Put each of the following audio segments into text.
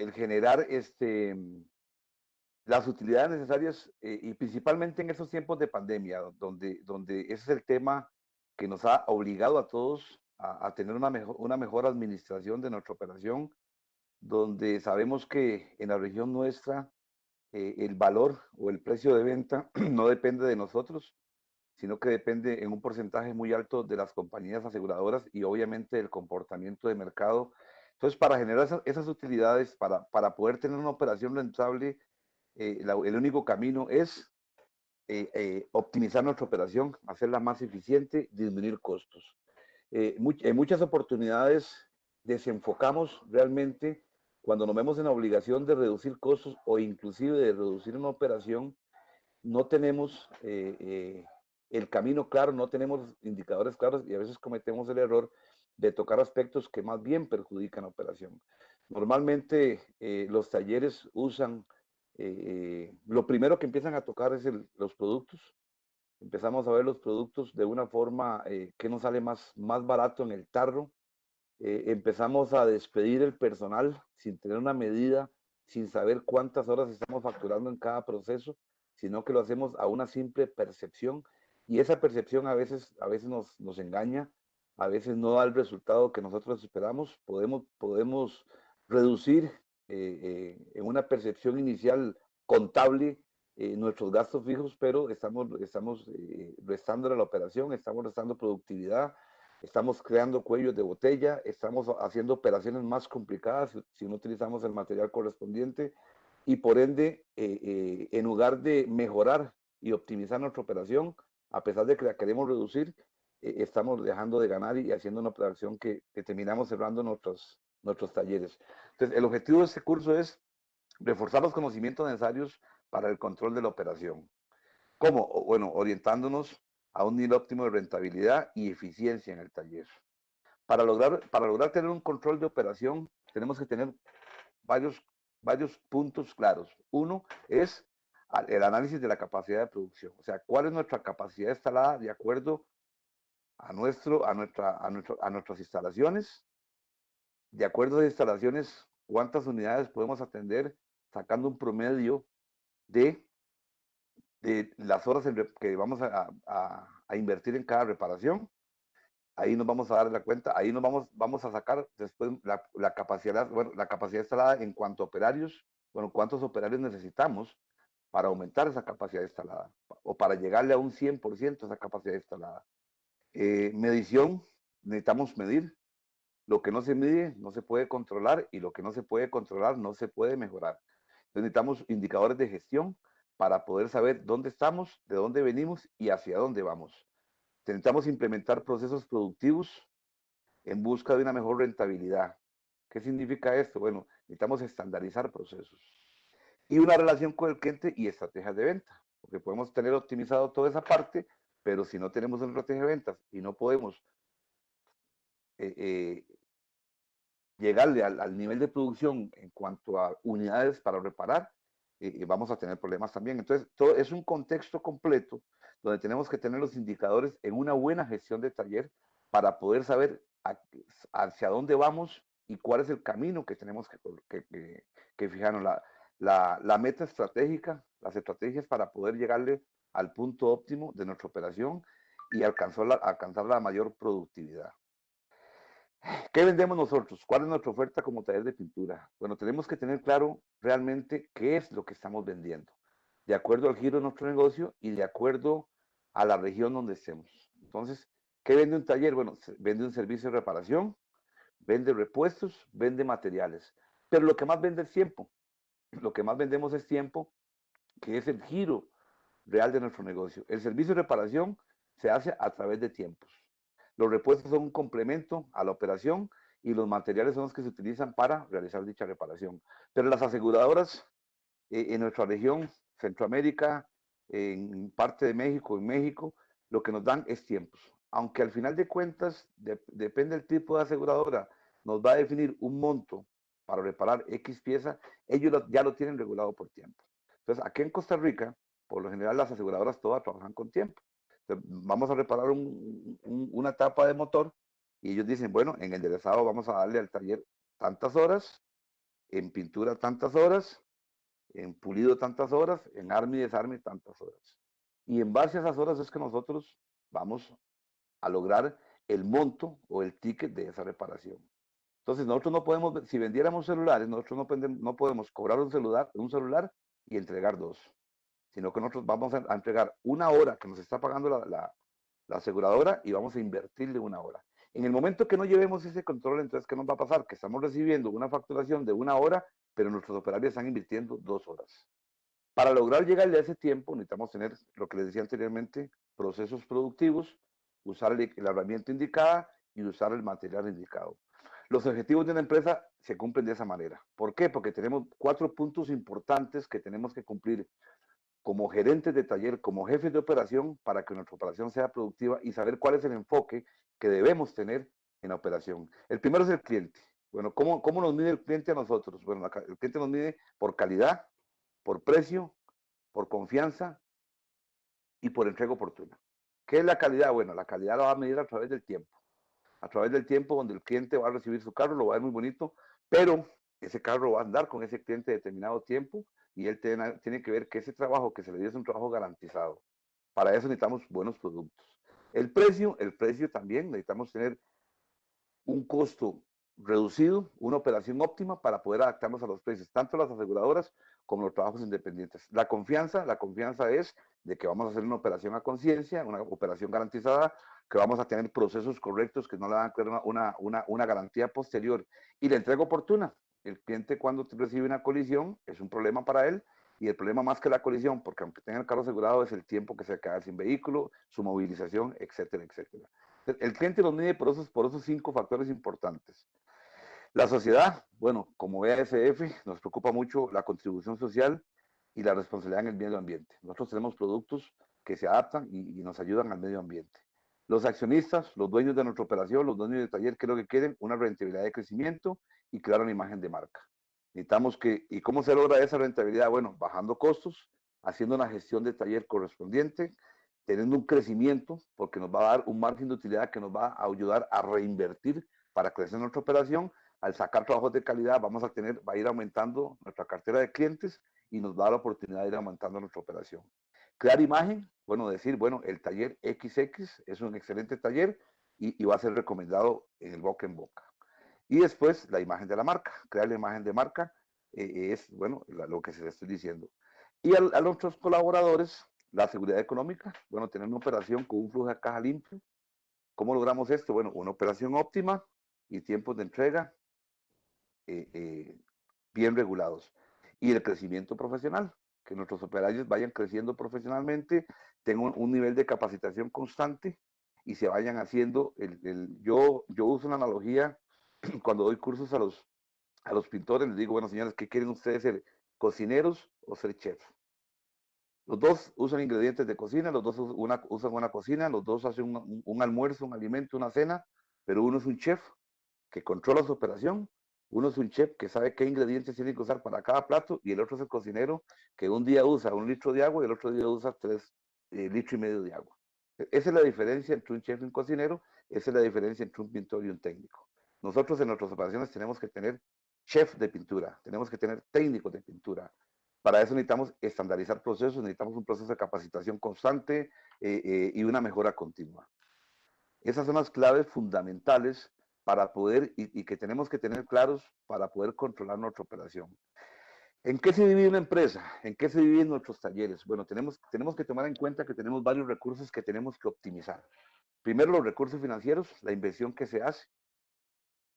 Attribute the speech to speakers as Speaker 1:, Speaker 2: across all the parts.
Speaker 1: el generar las utilidades necesarias y principalmente en esos tiempos de pandemia, donde ese es el tema que nos ha obligado a todos a tener una mejor administración de nuestra operación, donde sabemos que en la región nuestra el valor o el precio de venta no depende de nosotros, sino que depende en un porcentaje muy alto de las compañías aseguradoras y obviamente del comportamiento de mercado. Entonces, para generar esas utilidades, para poder tener una operación rentable, el único camino es optimizar nuestra operación, hacerla más eficiente, disminuir costos. En muchas oportunidades desenfocamos realmente cuando nos vemos en la obligación de reducir costos o inclusive de reducir una operación, no tenemos el camino claro, no tenemos indicadores claros y a veces cometemos el error de tocar aspectos que más bien perjudican la operación. Normalmente los talleres usan, lo primero que empiezan a tocar es los productos. Empezamos a ver los productos de una forma que nos sale más barato en el tarro. Empezamos a despedir el personal sin tener una medida, sin saber cuántas horas estamos facturando en cada proceso, sino que lo hacemos a una simple percepción y esa percepción a veces nos engaña, a veces no da el resultado que nosotros esperamos. Podemos reducir en una percepción inicial contable nuestros gastos fijos, pero estamos restando a la operación, estamos restando productividad, estamos creando cuellos de botella, estamos haciendo operaciones más complicadas si no utilizamos el material correspondiente y por ende, en lugar de mejorar y optimizar nuestra operación, a pesar de que la queremos reducir, estamos dejando de ganar y haciendo una operación que terminamos cerrando nuestros talleres. Entonces, el objetivo de este curso es reforzar los conocimientos necesarios para el control de la operación. ¿Cómo? Bueno, orientándonos a un nivel óptimo de rentabilidad y eficiencia en el taller. Para lograr tener un control de operación, tenemos que tener varios, varios puntos claros. Uno es el análisis de la capacidad de producción, o sea, cuál es nuestra capacidad instalada de acuerdo a nuestras instalaciones, de acuerdo a las instalaciones, cuántas unidades podemos atender, sacando un promedio de, de las horas que vamos a invertir en cada reparación. Ahí nos vamos a dar la cuenta, ahí vamos a sacar después la capacidad, bueno, la capacidad instalada en cuanto a operarios, bueno, cuántos operarios necesitamos para aumentar esa capacidad instalada o para llegarle a un 100% esa capacidad instalada. Medición, necesitamos medir. Lo que no se mide no se puede controlar y lo que no se puede controlar no se puede mejorar. Entonces necesitamos indicadores de gestión para poder saber dónde estamos, de dónde venimos y hacia dónde vamos. Necesitamos implementar procesos productivos en busca de una mejor rentabilidad. ¿Qué significa esto? Bueno, necesitamos estandarizar procesos y una relación con el cliente y estrategias de venta, porque podemos tener optimizado toda esa parte, pero si no tenemos una estrategia de ventas y no podemos eh, eh, llegarle al nivel de producción en cuanto a unidades para reparar, vamos a tener problemas también. Entonces, todo es un contexto completo donde tenemos que tener los indicadores en una buena gestión de taller para poder saber hacia dónde vamos y cuál es el camino que tenemos que fijarnos. La meta estratégica, las estrategias para poder llegarle al punto óptimo de nuestra operación y alcanzar la mayor productividad. ¿Qué vendemos nosotros? ¿Cuál es nuestra oferta como taller de pintura? Bueno, tenemos que tener claro realmente qué es lo que estamos vendiendo, de acuerdo al giro de nuestro negocio y de acuerdo a la región donde estemos. Entonces, ¿qué vende un taller? Bueno, vende un servicio de reparación, vende repuestos, vende materiales. Pero lo que más vende es tiempo. Lo que más vendemos es tiempo, que es el giro real de nuestro negocio. El servicio de reparación se hace a través de tiempos. Los repuestos son un complemento a la operación y los materiales son los que se utilizan para realizar dicha reparación. Pero las aseguradoras en nuestra región, Centroamérica, en parte de México, en México, lo que nos dan es tiempos. Aunque al final de cuentas, depende del tipo de aseguradora, nos va a definir un monto para reparar X pieza, ellos ya lo tienen regulado por tiempo. Entonces, aquí en Costa Rica, por lo general las aseguradoras todas trabajan con tiempo. Entonces, vamos a reparar una tapa de motor y ellos dicen, bueno, en el enderezado vamos a darle al taller tantas horas en pintura tantas horas, en pulido tantas horas, en arme y desarme tantas horas. Y en base a esas horas es que nosotros vamos a lograr el monto o el ticket de esa reparación. Entonces nosotros no podemos, si vendiéramos celulares, nosotros no podemos cobrar un celular y entregar dos, sino que nosotros vamos a entregar una hora que nos está pagando la aseguradora y vamos a invertirle una hora. En el momento que no llevemos ese control, entonces, ¿qué nos va a pasar? Que estamos recibiendo una facturación de una hora, pero nuestros operarios están invirtiendo 2 horas. Para lograr llegarle a ese tiempo, necesitamos tener, lo que les decía anteriormente, procesos productivos, usar la herramienta indicada y usar el material indicado. Los objetivos de una empresa se cumplen de esa manera. ¿Por qué? Porque tenemos 4 puntos importantes que tenemos que cumplir como gerentes de taller, como jefes de operación, para que nuestra operación sea productiva y saber cuál es el enfoque que debemos tener en la operación. El primero es el cliente. Bueno, ¿cómo nos mide el cliente a nosotros? Bueno, el cliente nos mide por calidad, por precio, por confianza y por entrega oportuna. ¿Qué es la calidad? Bueno, la calidad la va a medir a través del tiempo. A través del tiempo donde el cliente va a recibir su carro, lo va a ver muy bonito, pero ese carro va a andar con ese cliente determinado tiempo y él tiene que ver que ese trabajo que se le dio es un trabajo garantizado. Para eso necesitamos buenos productos. El precio también, necesitamos tener un costo reducido, una operación óptima para poder adaptarnos a los precios, tanto las aseguradoras como los trabajos independientes. La confianza es de que vamos a hacer una operación a conciencia, una operación garantizada, que vamos a tener procesos correctos que no le van a crear una garantía posterior. Y la entrega oportuna. El cliente cuando recibe una colisión es un problema para él y el problema más que la colisión, porque aunque tenga el carro asegurado, es el tiempo que se queda sin vehículo, su movilización, etcétera, etcétera. El cliente los mide por esos 5 factores importantes. La sociedad, bueno, como BASF, nos preocupa mucho la contribución social y la responsabilidad en el medio ambiente. Nosotros tenemos productos que se adaptan y nos ayudan al medio ambiente. Los accionistas, los dueños de nuestra operación, los dueños del taller, ¿qué es lo que quieren? Una rentabilidad de crecimiento y crear una imagen de marca. Necesitamos ¿y cómo se logra esa rentabilidad? Bueno, bajando costos, haciendo una gestión de taller correspondiente, teniendo un crecimiento, porque nos va a dar un margen de utilidad que nos va a ayudar a reinvertir para crecer nuestra operación. Al sacar trabajos de calidad, va a ir aumentando nuestra cartera de clientes y nos da la oportunidad de ir aumentando nuestra operación. Crear imagen, bueno, decir, bueno, el taller XX es un excelente taller y va a ser recomendado en el boca en boca. Y después la imagen de la marca, crear la imagen de marca es, bueno, lo que se le estoy diciendo. Y a nuestros colaboradores, la seguridad económica, bueno, tener una operación con un flujo de caja limpio. ¿Cómo logramos esto? Bueno, una operación óptima y tiempos de entrega bien regulados. Y el crecimiento profesional, que nuestros operarios vayan creciendo profesionalmente, tengan un nivel de capacitación constante y se vayan haciendo, yo uso una analogía cuando doy cursos a los pintores, les digo, bueno, señores, ¿qué quieren ustedes ser? ¿Cocineros o ser chefs? Los dos usan ingredientes de cocina, los dos usan una cocina, los dos hacen un almuerzo, un alimento, una cena, pero uno es un chef que controla su operación, uno es un chef que sabe qué ingredientes tiene que usar para cada plato y el otro es el cocinero que un día usa 1 litro de agua y el otro día usa 3,5 litros de agua. Esa es la diferencia entre un chef y un cocinero, esa es la diferencia entre un pintor y un técnico. Nosotros en nuestras operaciones tenemos que tener chef de pintura, tenemos que tener técnicos de pintura. Para eso necesitamos estandarizar procesos, necesitamos un proceso de capacitación constante y una mejora continua. Esas son las claves fundamentales para poder y que tenemos que tener claros para poder controlar nuestra operación. ¿En qué se divide una empresa? ¿En qué se dividen nuestros talleres? Bueno, tenemos que tomar en cuenta que tenemos varios recursos que tenemos que optimizar. Primero, los recursos financieros, la inversión que se hace.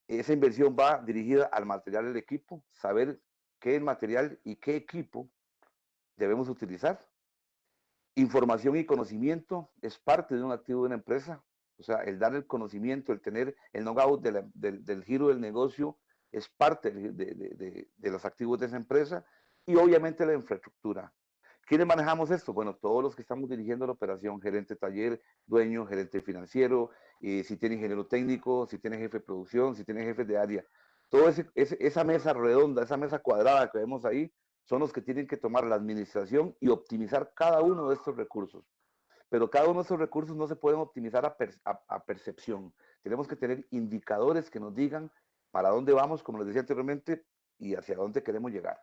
Speaker 1: Esa inversión va dirigida al material del equipo, saber qué material y qué equipo debemos utilizar. Información y conocimiento es parte de un activo de una empresa. O sea, el dar el conocimiento, el tener el know-how del giro del negocio es parte de los activos de esa empresa y obviamente la infraestructura. ¿Quiénes manejamos esto? Bueno, todos los que estamos dirigiendo la operación, gerente taller, dueño, gerente financiero, si tiene ingeniero técnico, si tiene jefe de producción, si tiene jefe de área. Toda esa mesa redonda, esa mesa cuadrada que vemos ahí, son los que tienen que tomar la administración y optimizar cada uno de estos recursos. Pero cada uno de estos recursos no se pueden optimizar a percepción. Tenemos que tener indicadores que nos digan para dónde vamos, como les decía anteriormente, y hacia dónde queremos llegar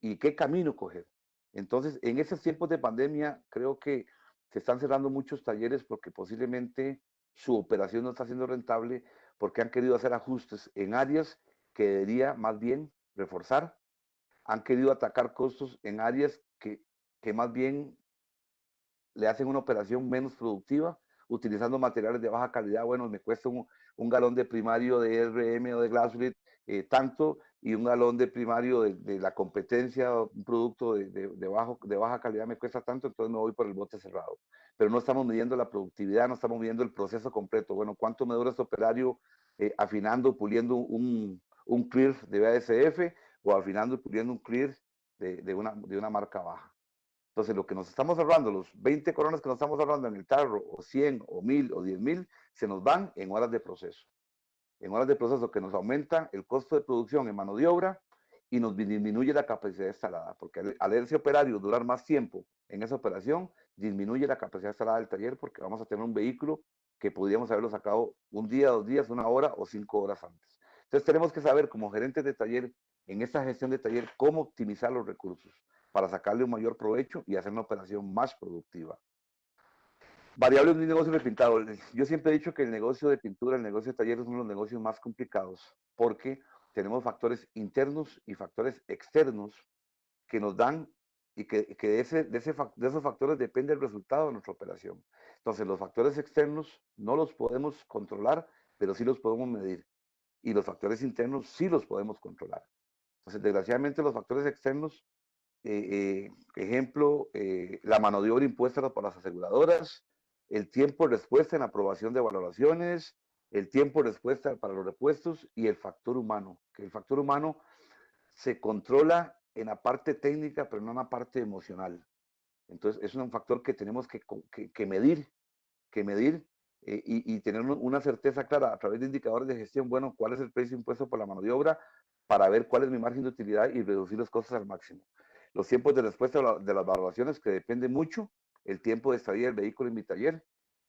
Speaker 1: y qué camino coger. Entonces, en esos tiempos de pandemia, creo que se están cerrando muchos talleres porque posiblemente su operación no está siendo rentable porque han querido hacer ajustes en áreas que debería más bien reforzar, han querido atacar costos en áreas que más bien le hacen una operación menos productiva, utilizando materiales de baja calidad. Bueno, me cuesta un galón de primario de RM o de Glasurit tanto, y un galón de primario de la competencia, un producto de baja calidad me cuesta tanto, entonces me voy por el bote cerrado. Pero no estamos midiendo la productividad, no estamos midiendo el proceso completo. Bueno, ¿cuánto me dura este operario afinando, puliendo un clear de BASF o afinando y puliendo un clear de una marca baja? Entonces, lo que nos estamos ahorrando, los 20 coronas que nos estamos ahorrando en el tarro, o 100, o 1000, o 10,000, se nos van en horas de proceso. En horas de proceso que nos aumenta el costo de producción en mano de obra y nos disminuye la capacidad instalada, porque al ese operario durar más tiempo en esa operación, disminuye la capacidad instalada del taller porque vamos a tener un vehículo que podríamos haberlo sacado un día, 2 días, 1 hora o 5 horas antes. Entonces tenemos que saber como gerentes de taller, en esta gestión de taller, cómo optimizar los recursos para sacarle un mayor provecho y hacer una operación más productiva. Variables de un negocio repintado. Yo siempre he dicho que el negocio de pintura, el negocio de taller es uno de los negocios más complicados porque tenemos factores internos y factores externos que nos dan y que de esos factores depende el resultado de nuestra operación. Entonces, los factores externos no los podemos controlar, pero sí los podemos medir. Y los factores internos sí los podemos controlar. Entonces, desgraciadamente, los factores externos, ejemplo, la mano de obra impuesta por las aseguradoras, el tiempo de respuesta en la aprobación de valoraciones, el tiempo de respuesta para los repuestos y el factor humano, que el factor humano se controla en la parte técnica, pero no en la parte emocional. Entonces, es un factor que tenemos que medir, y tener una certeza clara a través de indicadores de gestión. Bueno, cuál es el precio impuesto por la mano de obra para ver cuál es mi margen de utilidad y reducir los costos al máximo. Los tiempos de respuesta de las valoraciones, que depende mucho el tiempo de estadía del vehículo en mi taller.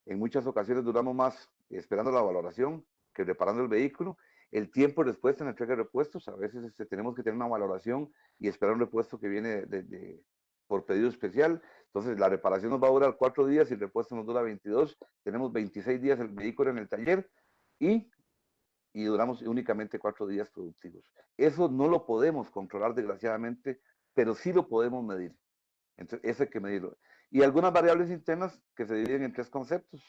Speaker 1: En muchas ocasiones duramos más esperando la valoración que reparando el vehículo. El tiempo de respuesta en la entrega de repuestos, a veces tenemos que tener una valoración y esperar un repuesto que viene por pedido especial. Entonces, la reparación nos va a durar 4 días y el repuesto nos dura 22. Tenemos 26 días el vehículo en el taller y, y duramos únicamente 4 días productivos. Eso no lo podemos controlar, desgraciadamente, pero sí lo podemos medir. Entonces, eso hay que medirlo. Y algunas variables internas que se dividen en 3 conceptos.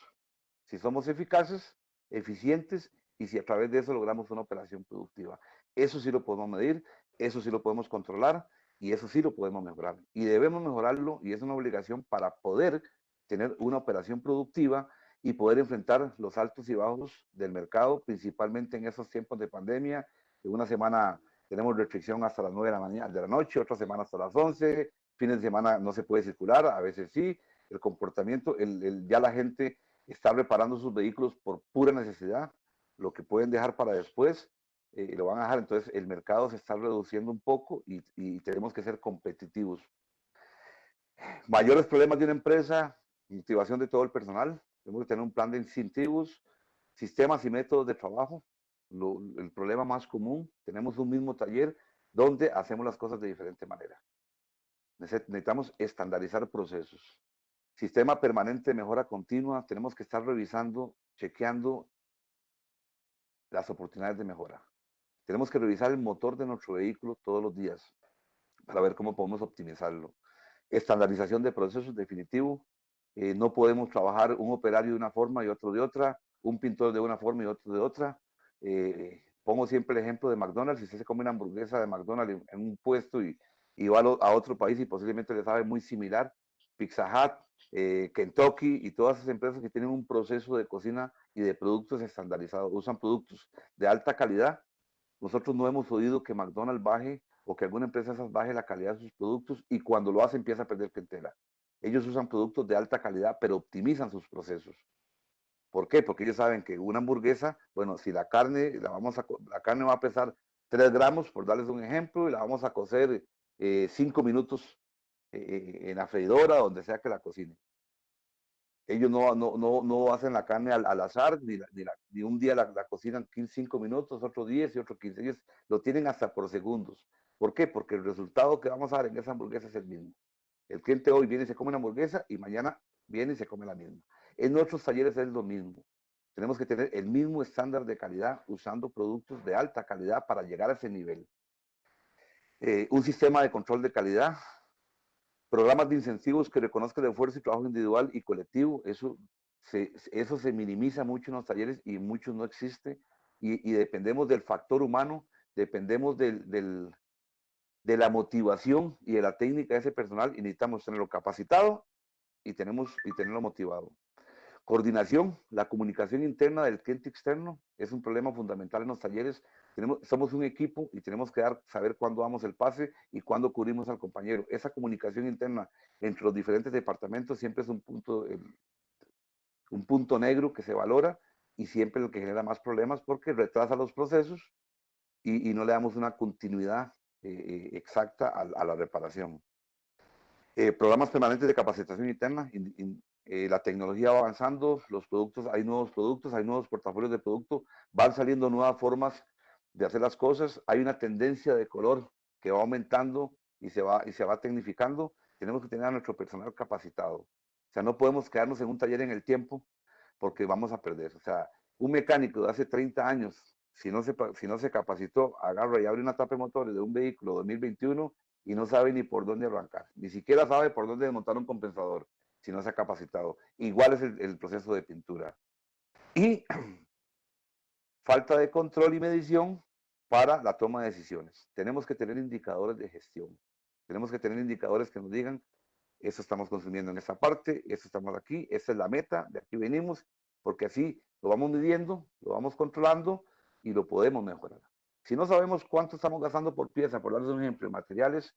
Speaker 1: Si somos eficaces, eficientes y si a través de eso logramos una operación productiva. Eso sí lo podemos medir, eso sí lo podemos controlar y eso sí lo podemos mejorar. Y debemos mejorarlo y es una obligación para poder tener una operación productiva y poder enfrentar los altos y bajos del mercado, principalmente en esos tiempos de pandemia. En una semana tenemos restricción hasta las 9 de la mañana, de la noche, otra semana hasta las 11, fines de semana no se puede circular, a veces sí. El comportamiento, ya la gente está reparando sus vehículos por pura necesidad, lo que pueden dejar para después, lo van a dejar. Entonces el mercado se está reduciendo un poco y tenemos que ser competitivos. Mayores problemas de una empresa, motivación de todo el personal, tenemos que tener un plan de incentivos, sistemas y métodos de trabajo. El problema más común, tenemos un mismo taller donde hacemos las cosas de diferente manera. Necesitamos estandarizar procesos. Sistema permanente de mejora continua, tenemos que estar revisando, chequeando las oportunidades de mejora. Tenemos que revisar el motor de nuestro vehículo todos los días para ver cómo podemos optimizarlo. Estandarización de procesos definitivo. No podemos trabajar un operario de una forma y otro de otra, un pintor de una forma y otro de otra. Pongo siempre el ejemplo de McDonald's. Si usted se come una hamburguesa de McDonald's en un puesto y va a otro país y posiblemente le sabe muy similar, Pizza Hut, Kentucky y todas esas empresas que tienen un proceso de cocina y de productos estandarizados, usan productos de alta calidad. Nosotros no hemos oído que McDonald's baje o que alguna empresa esas baje la calidad de sus productos y cuando lo hace empieza a perder clientela. Ellos usan productos de alta calidad, pero optimizan sus procesos. ¿Por qué? Porque ellos saben que una hamburguesa, bueno, si la carne, la carne va a pesar 3 gramos, por darles un ejemplo, y la vamos a cocer 5 minutos en la freidora, donde sea que la cocine. Ellos no hacen la carne al azar, ni un día la cocinan 15, 5 minutos, otro 10 y otro 15. Ellos lo tienen hasta por segundos. ¿Por qué? Porque el resultado que vamos a dar en esa hamburguesa es el mismo. El cliente hoy viene y se come una hamburguesa y mañana viene y se come la misma. En nuestros talleres es lo mismo. Tenemos que tener el mismo estándar de calidad usando productos de alta calidad para llegar a ese nivel. Un sistema de control de calidad, programas de incentivos que reconozcan el esfuerzo y trabajo individual y colectivo, eso se minimiza mucho en los talleres y muchos no existe, y dependemos del factor humano, dependemos de la motivación y de la técnica de ese personal, y necesitamos tenerlo capacitado y tenerlo motivado. Coordinación, la comunicación interna del cliente externo es un problema fundamental en los talleres. Somos un equipo y tenemos que saber cuándo damos el pase y cuándo cubrimos al compañero. Esa comunicación interna entre los diferentes departamentos siempre es un punto negro que se valora y siempre es lo que genera más problemas porque retrasa los procesos y no le damos una continuidad exacta a la reparación. Programas permanentes de capacitación interna. La tecnología va avanzando, los productos, hay nuevos portafolios de producto, van saliendo nuevas formas de hacer las cosas, hay una tendencia de color que va aumentando y se va tecnificando. Tenemos que tener a nuestro personal capacitado. O sea, no podemos quedarnos en un taller en el tiempo porque vamos a perder. O sea, un mecánico de hace 30 años, si no se capacitó, agarra y abre una tapa de motores de un vehículo 2021 y no sabe ni por dónde arrancar, ni siquiera sabe por dónde desmontar un compensador, si no se ha capacitado. Igual es el proceso de pintura. Y falta de control y medición para la toma de decisiones. Tenemos que tener indicadores de gestión. Tenemos que tener indicadores que nos digan, eso estamos consumiendo en esta parte, eso estamos aquí, esta es la meta, de aquí venimos, porque así lo vamos midiendo, lo vamos controlando y lo podemos mejorar. Si no sabemos cuánto estamos gastando por pieza, por darles un ejemplo, en materiales,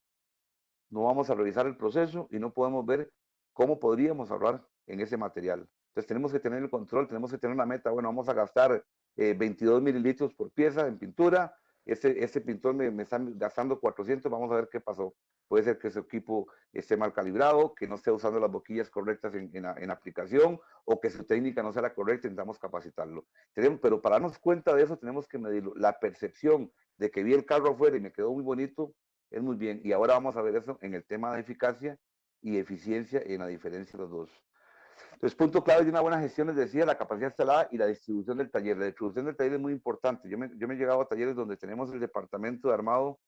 Speaker 1: no vamos a revisar el proceso y no podemos ver cómo podríamos ahorrar en ese material. Entonces tenemos que tener el control, tenemos que tener una meta, bueno, vamos a gastar 22 mililitros por pieza en pintura, ese pintor me está gastando 400, vamos a ver qué pasó. Puede ser que su equipo esté mal calibrado, que no esté usando las boquillas correctas en aplicación o que su técnica no sea la correcta, intentamos capacitarlo. Pero para darnos cuenta de eso tenemos que medirlo. La percepción de que vi el carro afuera y me quedó muy bonito, es muy bien. Y ahora vamos a ver eso en el tema de eficacia y eficiencia en la diferencia de los dos. Entonces, punto clave de una buena gestión, les decía, la capacidad instalada y la distribución del taller. La distribución del taller es muy importante. Yo me he llegado a talleres donde tenemos el departamento de armado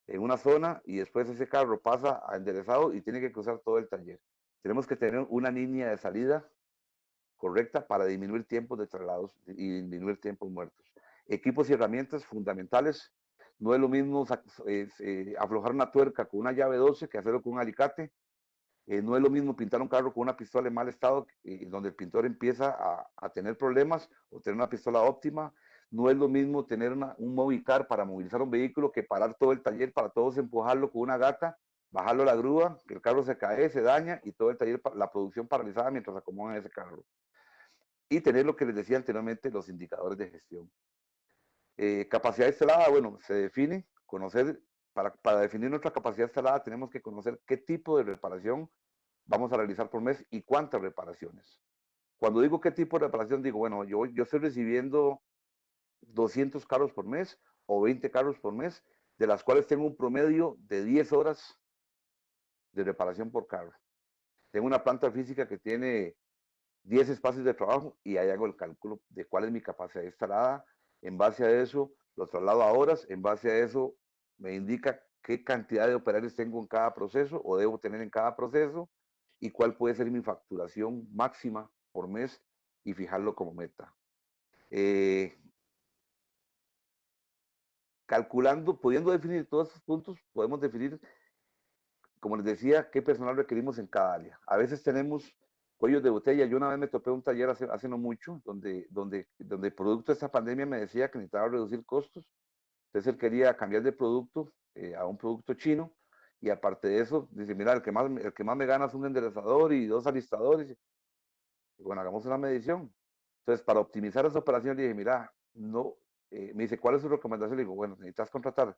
Speaker 1: en una zona y después ese carro pasa a enderezado y tiene que cruzar todo el taller. Tenemos que tener una línea de salida correcta para disminuir tiempos de traslados y disminuir tiempos muertos. Equipos y herramientas fundamentales. No es lo mismo aflojar una tuerca con una llave 12 que hacerlo con un alicate. No es lo mismo pintar un carro con una pistola en mal estado, donde el pintor empieza a tener problemas, o tener una pistola óptima. No es lo mismo tener un movicar para movilizar un vehículo que parar todo el taller para todos empujarlo con una gata, bajarlo a la grúa, que el carro se cae, se daña y todo el taller, la producción paralizada mientras acomodan ese carro. Y tener lo que les decía anteriormente, los indicadores de gestión. Capacidad instalada, bueno, se define, para definir nuestra capacidad instalada tenemos que conocer qué tipo de reparación vamos a realizar por mes y cuántas reparaciones. Cuando digo qué tipo de reparación, digo, bueno, yo estoy recibiendo 200 carros por mes o 20 carros por mes, de las cuales tengo un promedio de 10 horas de reparación por carro. Tengo una planta física que tiene 10 espacios de trabajo y ahí hago el cálculo de cuál es mi capacidad instalada. En base a eso, lo traslado a horas. En base a eso, me indica qué cantidad de operarios tengo en cada proceso o debo tener en cada proceso y cuál puede ser mi facturación máxima por mes y fijarlo como meta. Calculando, pudiendo definir todos estos puntos, podemos definir, como les decía, qué personal requerimos en cada área. A veces tenemos cuellos de botella. Yo una vez me topé un taller hace no mucho, donde producto de esta pandemia me decía que necesitaba reducir costos. Entonces él quería cambiar de producto a un producto chino. Y aparte de eso, dice, mira, el que más me gana es un enderezador y 2 alistadores. Y bueno, hagamos una medición. Entonces, para optimizar esa operación, le dije, mira, no, me dice, ¿cuál es su recomendación? Le digo, bueno, necesitas contratar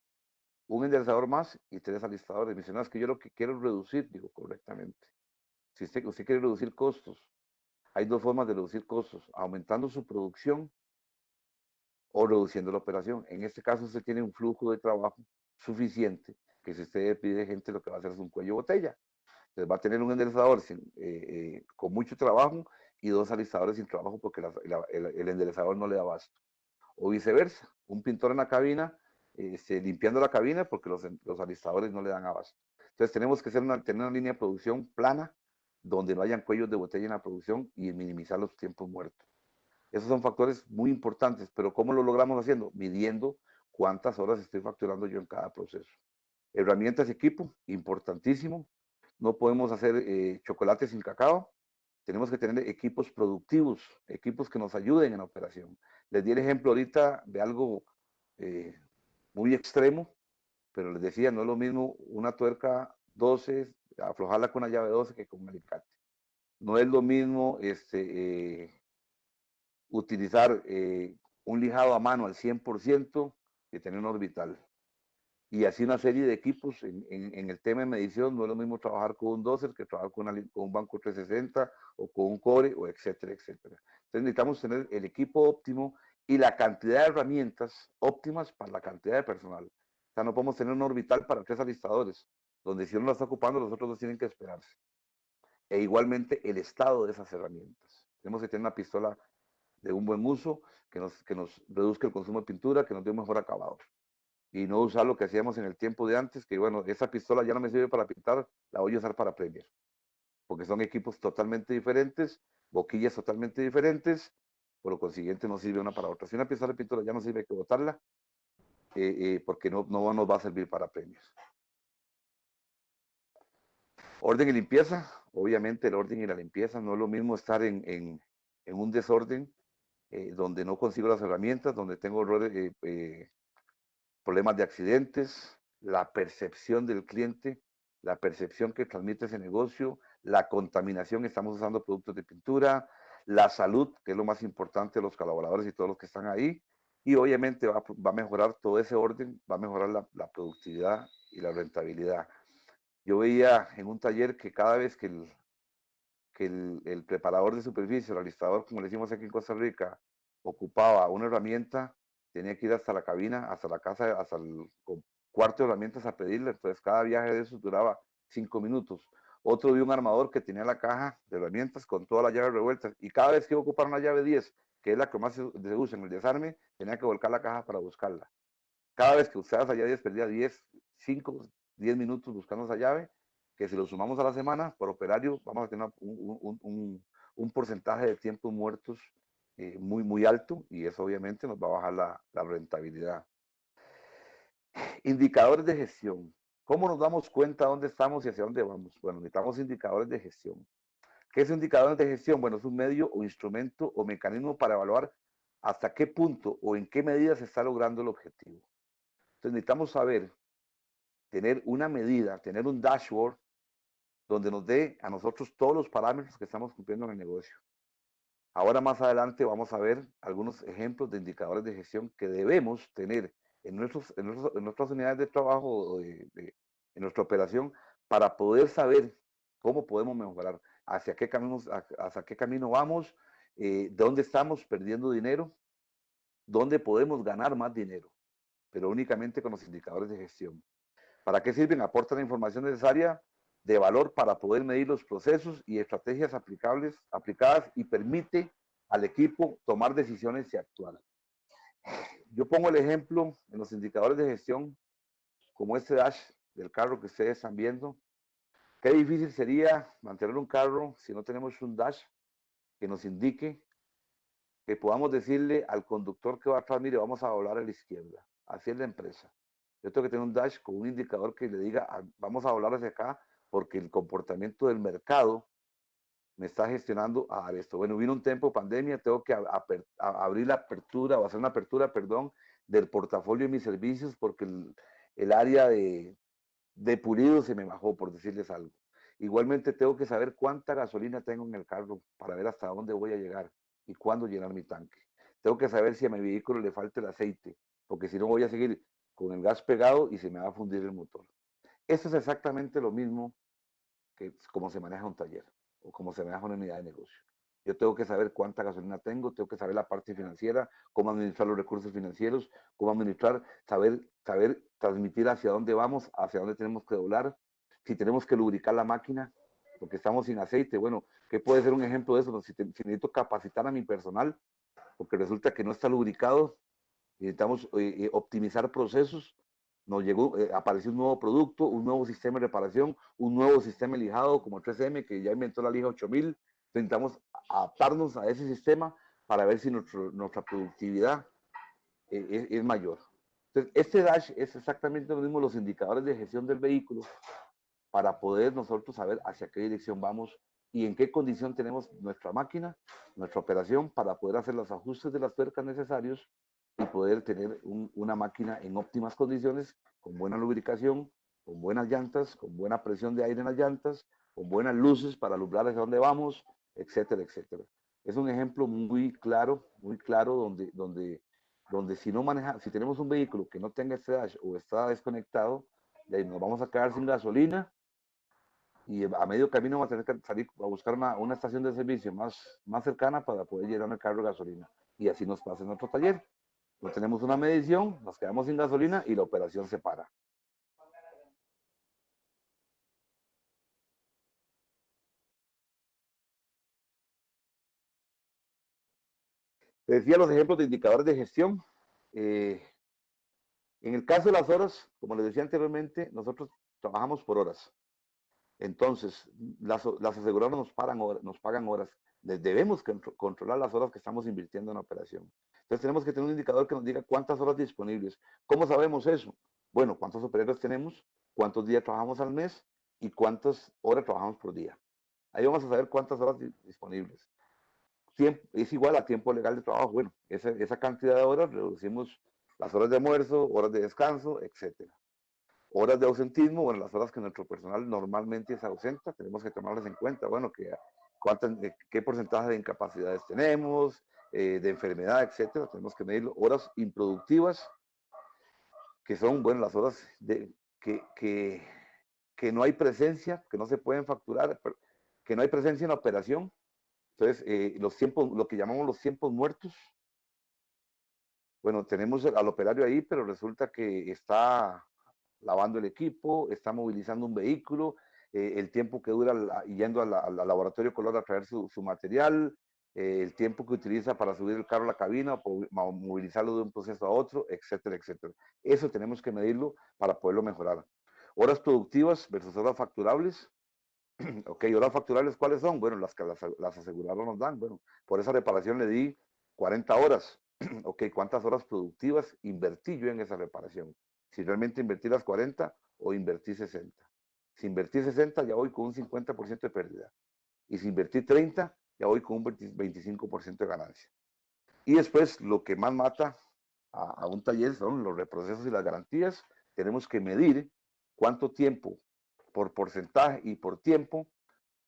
Speaker 1: un enderezador más y 3 alistadores. Me dice, no, es que yo lo que quiero es reducir, digo, correctamente. Si usted quiere reducir costos Hay dos formas de reducir costos, aumentando su producción o reduciendo la operación. En este caso, usted tiene un flujo de trabajo suficiente que si usted pide gente, lo que va a hacer es un cuello de botella. Entonces va a tener un enderezador con mucho trabajo y dos alistadores sin trabajo porque el enderezador no le da abasto. O viceversa, un pintor en la cabina limpiando la cabina porque los alistadores no le dan abasto. Entonces tenemos que tener una línea de producción plana donde no hayan cuellos de botella en la producción y minimizar los tiempos muertos. Esos son factores muy importantes, pero ¿cómo lo logramos haciendo? Midiendo cuántas horas estoy facturando yo en cada proceso. Herramientas y equipo, importantísimo. No podemos hacer chocolate sin cacao. Tenemos que tener equipos productivos, equipos que nos ayuden en la operación. Les di el ejemplo ahorita de algo eh, muy extremo, pero les decía, no es lo mismo una tuerca 12, aflojarla con una llave 12 que con un alicate. No es lo mismo utilizar un lijado a mano al 100% que tener un orbital. Y así una serie de equipos en el tema de medición. No es lo mismo trabajar con un doser que trabajar con un banco 360 o con un core, o etcétera, etcétera. Entonces necesitamos tener el equipo óptimo y la cantidad de herramientas óptimas para la cantidad de personal. O sea, no podemos tener un orbital para 3 alistadores, donde si uno lo está ocupando, los otros dos tienen que esperarse. E igualmente el estado de esas herramientas. Tenemos que tener una pistola de un buen uso, que nos reduzca el consumo de pintura, que nos dé un mejor acabado. Y no usar lo que hacíamos en el tiempo de antes, que bueno, esa pistola ya no me sirve para pintar, la voy a usar para Premier, porque son equipos totalmente diferentes, boquillas totalmente diferentes, por lo consiguiente no sirve una para otra. Si una pistola de pintura ya no sirve, hay que botarla, porque no nos va a servir para Premier. Orden y limpieza, obviamente el orden y la limpieza no es lo mismo estar en un desorden donde no consigo las herramientas, donde tengo problemas de accidentes, la percepción del cliente, la percepción que transmite ese negocio, la contaminación, estamos usando productos de pintura, la salud, que es lo más importante de los colaboradores y todos los que están ahí, y obviamente va a mejorar todo ese orden, va a mejorar la productividad y la rentabilidad. Yo veía en un taller que cada vez que el preparador de superficie, el alistador, como le decimos aquí en Costa Rica, ocupaba una herramienta, tenía que ir hasta la cabina, hasta la casa, hasta el cuarto de herramientas a pedirle. Entonces cada viaje de esos duraba 5 minutos. Otro de un armador que tenía la caja de herramientas con todas las llaves revueltas, y cada vez que iba a ocupar una llave 10, que es la que más se usa en el desarme, tenía que volcar la caja para buscarla. Cada vez que usaba esa llave 10, perdía 5, 10 minutos buscando esa llave, que si lo sumamos a la semana, por operario, vamos a tener un porcentaje de tiempos muertos muy, muy alto, y eso obviamente nos va a bajar la rentabilidad. Indicadores de gestión. ¿Cómo nos damos cuenta dónde estamos y hacia dónde vamos? Bueno, necesitamos indicadores de gestión. ¿Qué es indicadores de gestión? Bueno, es un medio o instrumento o mecanismo para evaluar hasta qué punto o en qué medida se está logrando el objetivo. Entonces necesitamos saber, tener una medida, tener un dashboard donde nos dé a nosotros todos los parámetros que estamos cumpliendo en el negocio. Ahora más adelante vamos a ver algunos ejemplos de indicadores de gestión que debemos tener en nuestras unidades de trabajo o en nuestra operación para poder saber cómo podemos mejorar, hacia qué camino vamos, dónde estamos perdiendo dinero, dónde podemos ganar más dinero, pero únicamente con los indicadores de gestión. ¿Para qué sirven? Aportan la información necesaria de valor para poder medir los procesos y estrategias aplicadas y permite al equipo tomar decisiones y actuar. Yo pongo el ejemplo en los indicadores de gestión, como este dash del carro que ustedes están viendo. Qué difícil sería mantener un carro si no tenemos un dash que nos indique, que podamos decirle al conductor que va atrás, mire, vamos a doblar a la izquierda. Así es la empresa. Yo tengo que tener un dash con un indicador que le diga, vamos a doblar hacia acá, porque el comportamiento del mercado me está gestionando a esto. Bueno, vino un tiempo pandemia, tengo que abrir la apertura, o hacer una apertura, perdón, del portafolio de mis servicios, porque el área de pulido se me bajó, por decirles algo. Igualmente tengo que saber cuánta gasolina tengo en el carro para ver hasta dónde voy a llegar y cuándo llenar mi tanque. Tengo que saber si a mi vehículo le falta el aceite, porque si no voy a seguir con el gas pegado y se me va a fundir el motor. Esto es exactamente lo mismo que como se maneja un taller o como se maneja una unidad de negocio. Yo tengo que saber cuánta gasolina tengo que saber la parte financiera, cómo administrar los recursos financieros, cómo administrar, saber transmitir hacia dónde vamos, hacia dónde tenemos que doblar, si tenemos que lubricar la máquina, porque estamos sin aceite. Bueno, ¿qué puede ser un ejemplo de eso? Si necesito capacitar a mi personal, porque resulta que no está lubricado, necesitamos optimizar procesos, apareció un nuevo producto, un nuevo sistema de reparación, un nuevo sistema de lijado como 3M, que ya inventó la lija 8000. Intentamos adaptarnos a ese sistema para ver si nuestra productividad es mayor. Entonces, este dash es exactamente lo mismo, los indicadores de gestión del vehículo, para poder nosotros saber hacia qué dirección vamos y en qué condición tenemos nuestra máquina, nuestra operación, para poder hacer los ajustes de las tuercas necesarios y poder tener una máquina en óptimas condiciones, con buena lubricación, con buenas llantas, con buena presión de aire en las llantas, con buenas luces para alumbrar hacia dónde vamos, etcétera, etcétera. Es un ejemplo muy claro donde si no maneja, si tenemos un vehículo que no tenga este dash o está desconectado, nos vamos a quedar sin gasolina y a medio camino vamos a tener que salir a buscar una estación de servicio más cercana para poder llenar el carro de gasolina. Y así nos pasa en nuestro taller. No tenemos una medición, nos quedamos sin gasolina y la operación se para. Te decía los ejemplos de indicadores de gestión. Eh, en el caso de las horas, como les decía anteriormente, nosotros trabajamos por horas. Entonces, las aseguradoras nos pagan horas. Debemos controlar las horas que estamos invirtiendo en la operación. Entonces, tenemos que tener un indicador que nos diga cuántas horas disponibles. ¿Cómo sabemos eso? Bueno, cuántos operarios tenemos, cuántos días trabajamos al mes y cuántas horas trabajamos por día. Ahí vamos a saber cuántas horas disponibles. Es igual a tiempo legal de trabajo. Bueno, esa cantidad de horas reducimos las horas de almuerzo, horas de descanso, etcétera. Horas de ausentismo, bueno, las horas que nuestro personal normalmente se ausenta, tenemos que tomarlas en cuenta, bueno, qué porcentaje de incapacidades tenemos, de enfermedad, etcétera, tenemos que medir horas improductivas, que son, bueno, las horas que no hay presencia, que no se pueden facturar, que no hay presencia en la operación. Entonces, los tiempos, lo que llamamos los tiempos muertos, bueno, tenemos al operario ahí, pero resulta que está lavando el equipo, está movilizando un vehículo, el tiempo que dura yendo al laboratorio color a traer su material, el tiempo que utiliza para subir el carro a la cabina, movilizarlo de un proceso a otro, etcétera, etcétera. Eso tenemos que medirlo para poderlo mejorar. Horas productivas versus horas facturables. Ok, horas facturables, ¿cuáles son? Bueno, las que las aseguradoras nos dan. Bueno, por esa reparación le di 40 horas. Ok, ¿cuántas horas productivas invertí yo en esa reparación? Si realmente invertí las 40 o invertí 60. Si invertí 60, ya voy con un 50% de pérdida. Y si invertí 30, ya voy con un 25% de ganancia. Y después, lo que más mata a un taller son los reprocesos y las garantías. Tenemos que medir cuánto tiempo por porcentaje y por tiempo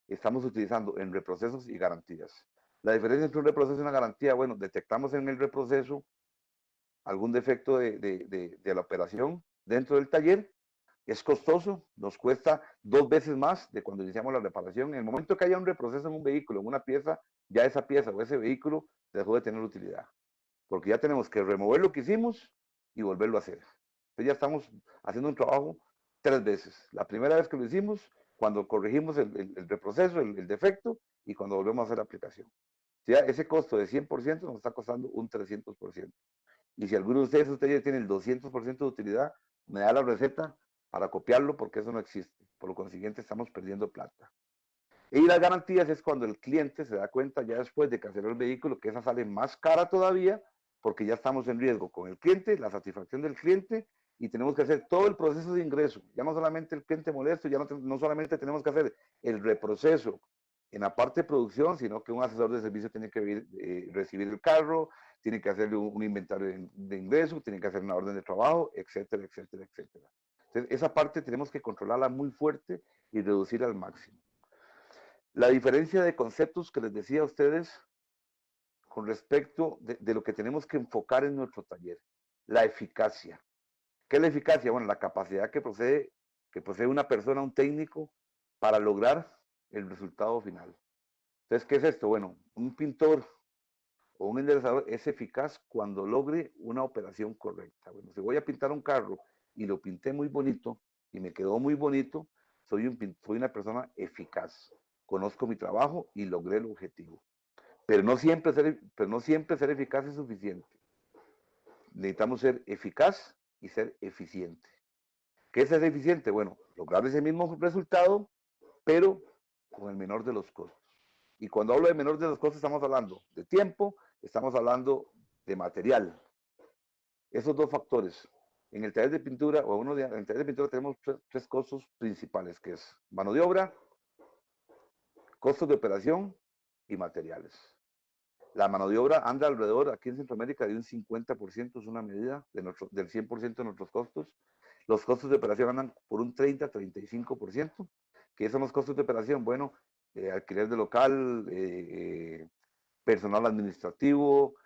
Speaker 1: estamos utilizando en reprocesos y garantías. La diferencia entre un reproceso y una garantía, bueno, detectamos en el reproceso algún defecto de la operación dentro del taller, es costoso, nos cuesta 2 veces más de cuando iniciamos la reparación. En el momento que haya un reproceso en un vehículo, en una pieza, ya esa pieza o ese vehículo dejó de tener utilidad, porque ya tenemos que remover lo que hicimos y volverlo a hacer. Entonces ya estamos haciendo un trabajo 3 veces. La primera vez que lo hicimos, cuando corregimos el reproceso, el defecto, y cuando volvemos a hacer la aplicación. Ya ese costo de 100% nos está costando un 300%. Y si alguno de ustedes ya tiene el 200% de utilidad, me da la receta para copiarlo porque eso no existe. Por lo consiguiente, estamos perdiendo plata. Y las garantías es cuando el cliente se da cuenta ya después de cancelar el vehículo que esa sale más cara todavía porque ya estamos en riesgo con el cliente, la satisfacción del cliente y tenemos que hacer todo el proceso de ingreso. Ya no solamente el cliente molesto, ya no solamente tenemos que hacer el reproceso en la parte de producción, sino que un asesor de servicio tiene que recibir el carro, tiene que hacerle un inventario de ingreso, tiene que hacer una orden de trabajo, etcétera, etcétera, etcétera. Entonces, esa parte tenemos que controlarla muy fuerte y reducir al máximo. La diferencia de conceptos que les decía a ustedes con respecto de lo que tenemos que enfocar en nuestro taller, la eficacia. ¿Qué es la eficacia? Bueno, la capacidad que posee una persona, un técnico, para lograr el resultado final. Entonces, ¿qué es esto? Bueno, un pintor o un enderezador es eficaz cuando logre una operación correcta. Bueno, si voy a pintar un carro y lo pinté muy bonito y me quedó muy bonito, soy una persona eficaz. Conozco mi trabajo y logré el objetivo. Pero no siempre ser eficaz es suficiente. Necesitamos ser eficaz y ser eficiente. ¿Qué es ser eficiente? Bueno, lograr ese mismo resultado, pero con el menor de los costos. Y cuando hablo de menor de los costos, estamos hablando de tiempo, estamos hablando de material. Esos dos factores. En el taller de pintura, en el taller de pintura tenemos tres costos principales, que es mano de obra, costos de operación y materiales. La mano de obra anda alrededor, aquí en Centroamérica, de un 50%, es una medida del 100% de nuestros costos. Los costos de operación andan por un 30-35%. ¿Qué son los costos de operación? Bueno, alquiler de local, personal administrativo,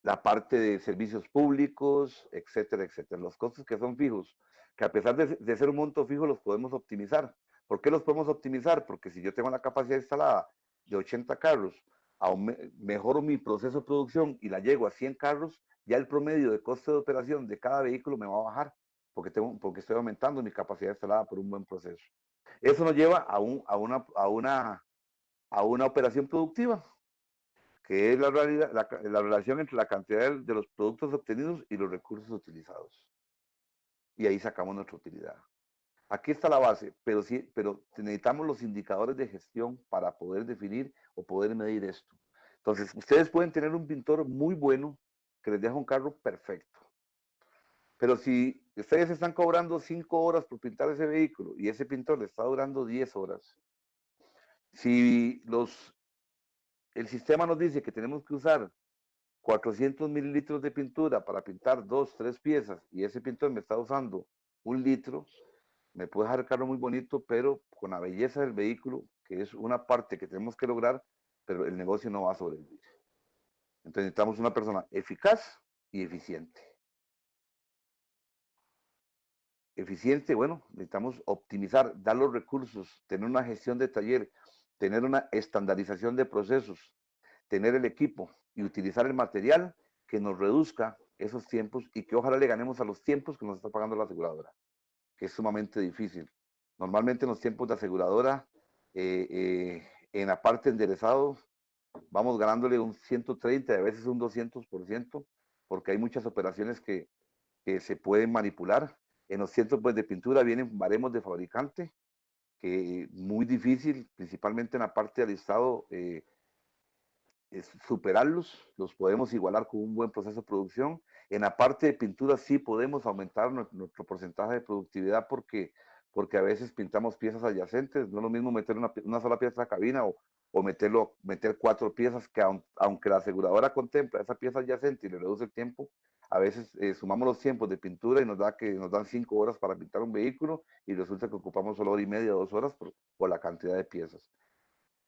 Speaker 1: la parte de servicios públicos, etcétera, etcétera. Los costos que son fijos, que a pesar de ser un monto fijo, los podemos optimizar. ¿Por qué los podemos optimizar? Porque si yo tengo la capacidad instalada de 80 carros, mejoro mi proceso de producción y la llego a 100 carros, ya el promedio de coste de operación de cada vehículo me va a bajar, porque estoy aumentando mi capacidad instalada por un buen proceso. Eso nos lleva a una operación productiva, que es la relación entre la cantidad de los productos obtenidos y los recursos utilizados. Y ahí sacamos nuestra utilidad. Aquí está la base, pero necesitamos los indicadores de gestión para poder definir o poder medir esto. Entonces, ustedes pueden tener un pintor muy bueno que les deja un carro perfecto. Pero si ustedes están cobrando 5 horas por pintar ese vehículo y ese pintor le está durando 10 horas, si el sistema nos dice que tenemos que usar 400 mililitros de pintura para pintar 2, 3 piezas y ese pintor me está usando 1 litro, me puede dejar el carro muy bonito, pero con la belleza del vehículo, que es una parte que tenemos que lograr, pero el negocio no va a sobrevivir. Entonces necesitamos una persona eficaz y eficiente. Eficiente, bueno, necesitamos optimizar, dar los recursos, tener una gestión de taller, tener una estandarización de procesos, tener el equipo y utilizar el material que nos reduzca esos tiempos y que ojalá le ganemos a los tiempos que nos está pagando la aseguradora, que es sumamente difícil. Normalmente en los tiempos de aseguradora, en la parte enderezado, vamos ganándole un 130, a veces un 200%, porque hay muchas operaciones que se pueden manipular. En los centros pues, de pintura vienen baremos de fabricante, que muy difícil, principalmente en la parte de alistado, es superarlos, los podemos igualar con un buen proceso de producción. En la parte de pintura sí podemos aumentar nuestro porcentaje de productividad porque a veces pintamos piezas adyacentes, no es lo mismo meter una sola pieza a la cabina o meter 4 piezas que aunque la aseguradora contempla esa pieza adyacente y le reduce el tiempo, a veces sumamos los tiempos de pintura y nos dan 5 horas para pintar un vehículo y resulta que ocupamos solo 1 hora y media, 2 horas por la cantidad de piezas.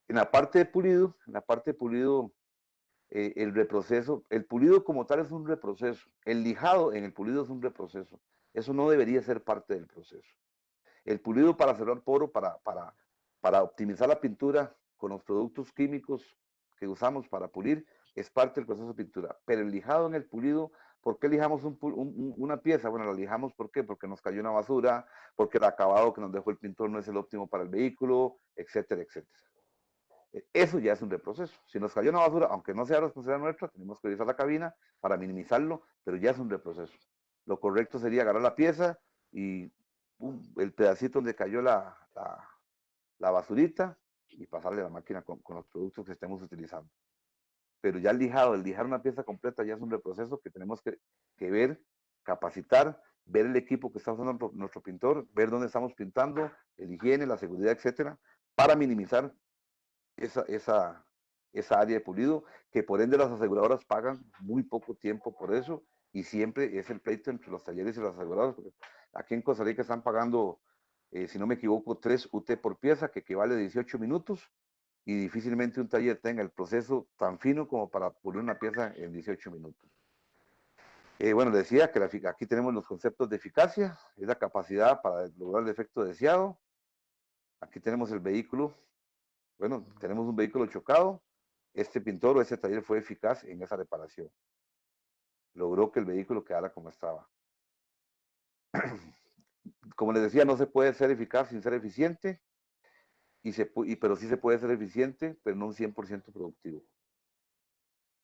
Speaker 1: En la parte de pulido, el reproceso, el pulido como tal es un reproceso. El lijado en el pulido es un reproceso. Eso no debería ser parte del proceso. El pulido para cerrar poro, para optimizar la pintura con los productos químicos que usamos para pulir, es parte del proceso de pintura. Pero el lijado en el pulido, ¿por qué lijamos una pieza? Bueno, la lijamos ¿por qué? Porque nos cayó una basura, porque el acabado que nos dejó el pintor no es el óptimo para el vehículo, etcétera, etcétera. Eso ya es un reproceso. Si nos cayó una basura, aunque no sea responsabilidad nuestra, tenemos que revisar la cabina para minimizarlo, pero ya es un reproceso. Lo correcto sería agarrar la pieza y el pedacito donde cayó la basurita y pasarle a la máquina con los productos que estemos utilizando. Pero ya el lijar una pieza completa ya es un reproceso que tenemos que ver, capacitar, ver el equipo que está usando nuestro pintor, ver dónde estamos pintando, el higiene, la seguridad, etcétera, para minimizar esa área de pulido, que por ende las aseguradoras pagan muy poco tiempo por eso, y siempre es el pleito entre los talleres y las aseguradoras, porque aquí en Costa Rica están pagando, si no me equivoco, 3 UT por pieza, que equivale a 18 minutos, y difícilmente un taller tenga el proceso tan fino como para pulir una pieza en 18 minutos. Bueno, les decía que aquí tenemos los conceptos de eficacia, es la capacidad para lograr el efecto deseado. Aquí tenemos el vehículo Bueno, tenemos un vehículo chocado, este pintor o este taller fue eficaz en esa reparación. Logró que el vehículo quedara como estaba. Como les decía, no se puede ser eficaz sin ser eficiente, pero sí se puede ser eficiente, pero no un 100% productivo.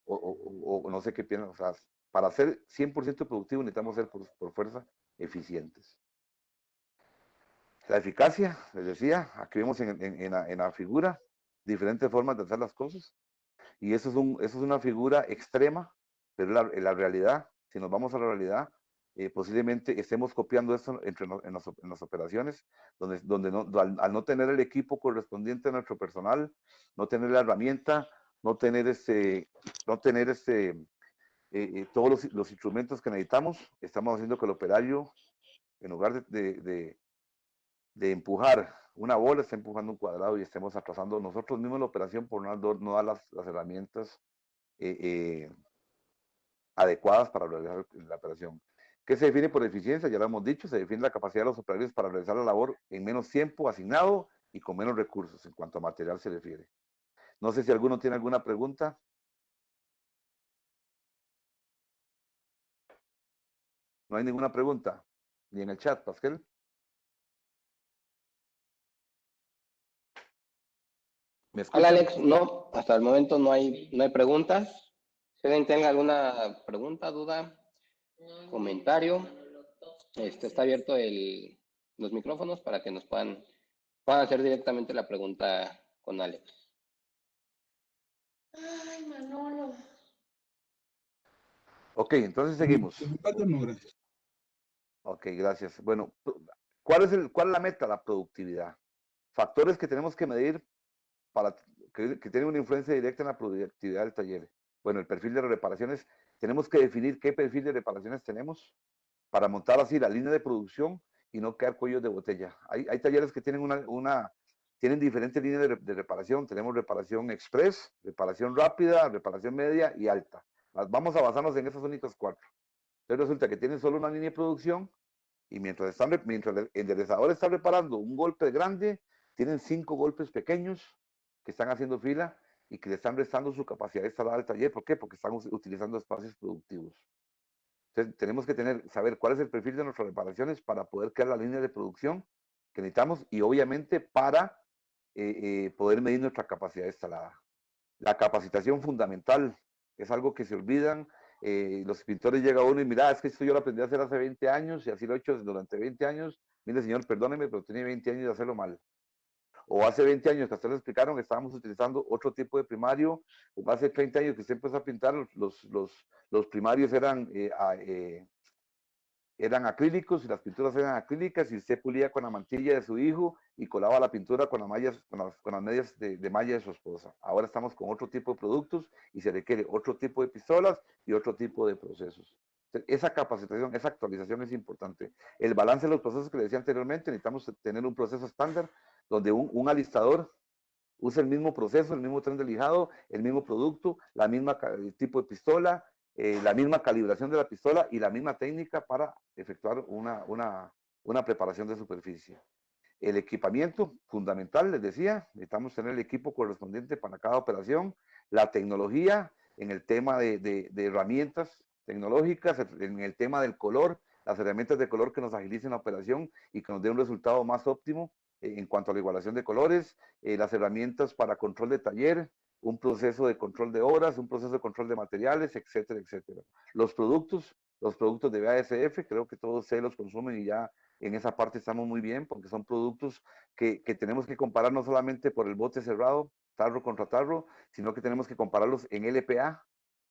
Speaker 1: O no sé qué piensan, o sea, para ser 100% productivo necesitamos ser por fuerza eficientes. La eficacia, les decía, aquí vemos en la figura diferentes formas de hacer las cosas, y eso es una figura extrema, pero en la realidad, si nos vamos a la realidad, posiblemente estemos copiando esto en las operaciones, donde no, al no tener el equipo correspondiente a nuestro personal, no tener la herramienta, no tener todos los instrumentos que necesitamos, estamos haciendo que el operario, en lugar de empujar una bola, está empujando un cuadrado y estemos atrasando nosotros mismos la operación por no dar las herramientas eh, eh, adecuadas para realizar la operación. ¿Qué se define por eficiencia? Ya lo hemos dicho, se define la capacidad de los operarios para realizar la labor en menos tiempo asignado y con menos recursos en cuanto a material se refiere. No sé si alguno tiene alguna pregunta. No hay ninguna pregunta, ni en el chat, Pascal. ¿Me
Speaker 2: Hola
Speaker 1: escuchan?
Speaker 2: Alex, no, hasta el momento no hay preguntas. Si alguien tenga alguna pregunta, duda, comentario, está abierto los micrófonos para que nos puedan hacer directamente la pregunta con Alex.
Speaker 3: Ay, Manolo.
Speaker 1: Ok, entonces seguimos.
Speaker 4: No, gracias.
Speaker 1: Ok, gracias. Bueno, ¿cuál es la meta? La productividad. Factores que tenemos que medir para que tienen una influencia directa en la productividad del taller. Bueno, el perfil de reparaciones, tenemos que definir qué perfil de reparaciones tenemos para montar así la línea de producción y no quedar cuellos de botella. Hay talleres que tienen tienen diferentes líneas de reparación. Tenemos reparación express, reparación rápida, reparación media y alta. Vamos a basarnos en esas únicas cuatro. Entonces resulta que tienen solo una línea de producción y mientras el enderezador está reparando un golpe grande, tienen 5 golpes pequeños que están haciendo fila y que le están restando su capacidad instalada al taller. ¿Por qué? Porque están utilizando espacios productivos. Entonces, tenemos que saber cuál es el perfil de nuestras reparaciones para poder crear la línea de producción que necesitamos y obviamente para poder medir nuestra capacidad instalada. La capacitación fundamental es algo que se olvidan. Los pintores llega uno y mira, es que esto yo lo aprendí a hacer hace 20 años y así lo he hecho durante 20 años. Mire, señor, perdóneme, pero tenía 20 años de hacerlo mal. O hace 20 años que a usted le explicaron que estábamos utilizando otro tipo de primario, o hace 30 años que usted empezó a pintar, los primarios eran acrílicos y las pinturas eran acrílicas y usted pulía con la mantilla de su hijo y colaba la pintura con las medias de malla de su esposa. Ahora estamos con otro tipo de productos y se requiere otro tipo de pistolas y otro tipo de procesos. Esa capacitación, esa actualización es importante. El balance de los procesos que le decía anteriormente, necesitamos tener un proceso estándar donde un alistador usa el mismo proceso, el mismo tren de lijado, el mismo producto, la misma tipo de pistola, la misma calibración de la pistola y la misma técnica para efectuar una preparación de superficie. El equipamiento, fundamental, les decía, necesitamos tener el equipo correspondiente para cada operación, la tecnología en el tema de herramientas tecnológicas, en el tema del color, las herramientas de color que nos agilicen la operación y que nos den un resultado más óptimo en cuanto a la igualación de colores, las herramientas para control de taller, un proceso de control de horas, un proceso de control de materiales, etcétera, etcétera. Los productos de BASF, creo que todos se los consumen y ya en esa parte estamos muy bien porque son productos que tenemos que comparar no solamente por el bote cerrado, tarro contra tarro, sino que tenemos que compararlos en LPA,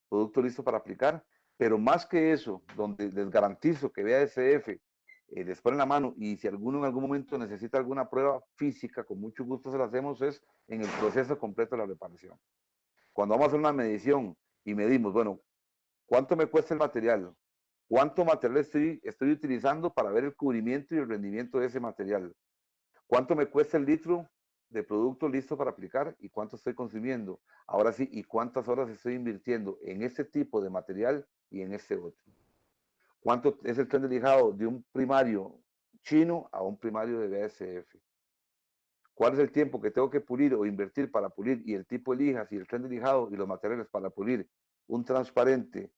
Speaker 1: producto listo para aplicar. Pero más que eso, donde les garantizo que BASF les pone la mano y si alguno en algún momento necesita alguna prueba física, con mucho gusto se la hacemos, es en el proceso completo de la reparación. Cuando vamos a hacer una medición y medimos, bueno, ¿cuánto me cuesta el material? ¿Cuánto material estoy utilizando para ver el cubrimiento y el rendimiento de ese material? ¿Cuánto me cuesta el litro de producto listo para aplicar y cuánto estoy consumiendo? Ahora sí, ¿y cuántas horas estoy invirtiendo en este tipo de material y en este otro? ¿Cuánto es el tren de lijado de un primario chino a un primario de BASF? cuál es el tiempo que tengo que pulir o invertir para pulir y el tipo de lijas y el tren de lijado y los materiales para pulir un transparente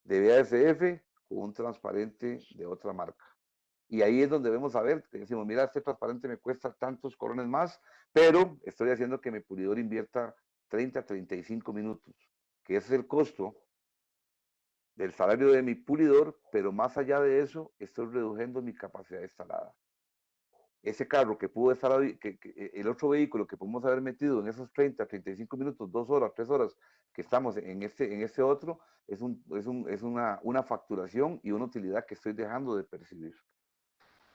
Speaker 1: de BASF o un transparente de otra marca. Y ahí es donde debemos saber, decimos, mira, este transparente me cuesta tantos colones más, pero estoy haciendo que mi pulidor invierta 30, 35 minutos, que ese es el costo del salario de mi pulidor, pero más allá de eso, estoy reduciendo mi capacidad instalada. Ese carro que pudo estar, el otro vehículo que podemos haber metido en esos 30, 35 minutos, 2 horas, 3 horas que estamos en este otro, es una facturación y una utilidad que estoy dejando de percibir.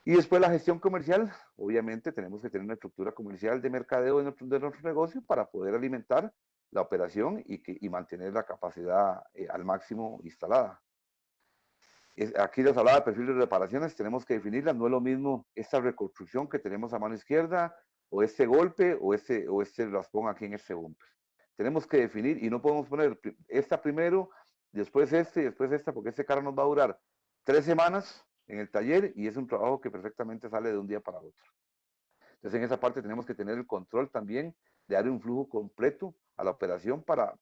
Speaker 1: Y después la gestión comercial, obviamente tenemos que tener una estructura comercial de mercadeo de nuestro negocio para poder alimentar la operación y mantener la capacidad al máximo instalada. Aquí les hablaba de perfil de reparaciones, tenemos que definirlas, no es lo mismo esta reconstrucción que tenemos a mano izquierda, o este golpe, o este raspón aquí en este bumper. Tenemos que definir y no podemos poner esta primero, después este y después esta, porque este carro nos va a durar 3 semanas en el taller y es un trabajo que perfectamente sale de un día para otro. Entonces en esa parte tenemos que tener el control también de dar un flujo completo a la operación para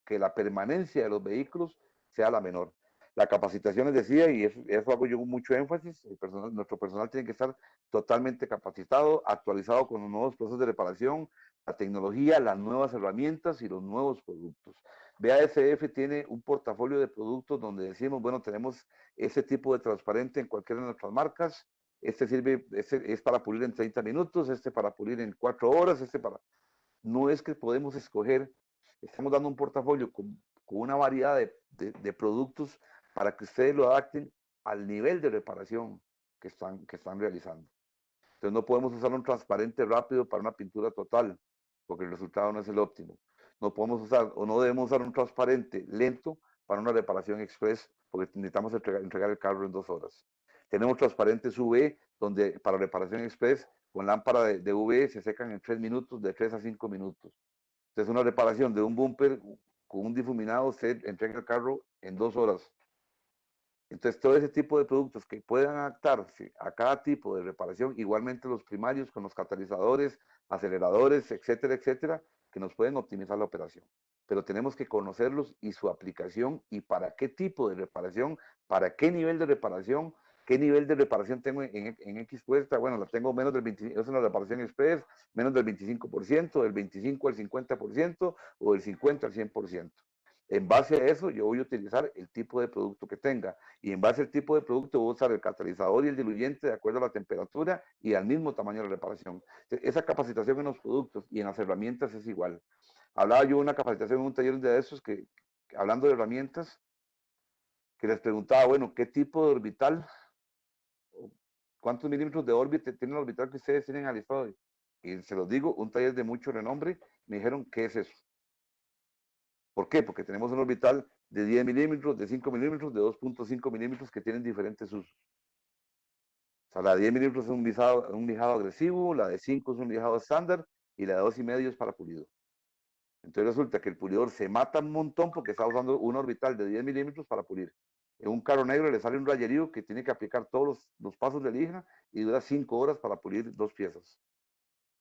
Speaker 1: que la permanencia de los vehículos sea la menor. La capacitación, les decía, y eso hago yo con mucho énfasis, nuestro personal tiene que estar totalmente capacitado, actualizado con los nuevos procesos de reparación, la tecnología, las nuevas herramientas y los nuevos productos. BASF tiene un portafolio de productos donde decimos, bueno, tenemos ese tipo de transparente en cualquiera de nuestras marcas, este es para pulir en 30 minutos, este para pulir en 4 horas, No es que podemos escoger, estamos dando un portafolio con una variedad de productos para que ustedes lo adapten al nivel de reparación que están realizando. Entonces no podemos usar un transparente rápido para una pintura total, porque el resultado no es el óptimo. No podemos usar o no debemos usar un transparente lento para una reparación express, porque necesitamos entregar el carro en 2 horas. Tenemos transparentes UV, donde para reparación express, con lámpara de UV se secan en 3 minutos, de 3 a 5 minutos. Entonces una reparación de un bumper con un difuminado, se entrega el carro en 2 horas. Entonces, todo ese tipo de productos que puedan adaptarse a cada tipo de reparación, igualmente los primarios con los catalizadores, aceleradores, etcétera, etcétera, que nos pueden optimizar la operación. Pero tenemos que conocerlos y su aplicación y para qué tipo de reparación, para qué nivel de reparación, qué nivel de reparación tengo en X puesta. Bueno, la tengo menos del 25%, es una reparación express, menos del 25%, del 25 al 50% o del 50 al 100%. En base a eso, yo voy a utilizar el tipo de producto que tenga. Y en base al tipo de producto, voy a usar el catalizador y el diluyente de acuerdo a la temperatura y al mismo tamaño de la reparación. Esa capacitación en los productos y en las herramientas es igual. Hablaba yo de una capacitación en un taller de esos hablando de herramientas, que les preguntaba, bueno, ¿qué tipo de orbital, cuántos milímetros de órbita tiene el orbital que ustedes tienen alistado? Y se los digo, un taller de mucho renombre, me dijeron, ¿qué es eso? ¿Por qué? Porque tenemos un orbital de 10 milímetros, de 5 milímetros, de 2.5 milímetros que tienen diferentes usos. O sea, la de 10 milímetros es un lijado agresivo, la de 5 es un lijado estándar y la de 2,5 es para pulido. Entonces resulta que el pulidor se mata un montón porque está usando un orbital de 10 milímetros para pulir. En un carro negro le sale un rayerío que tiene que aplicar todos los pasos de lija y dura 5 horas para pulir 2 piezas.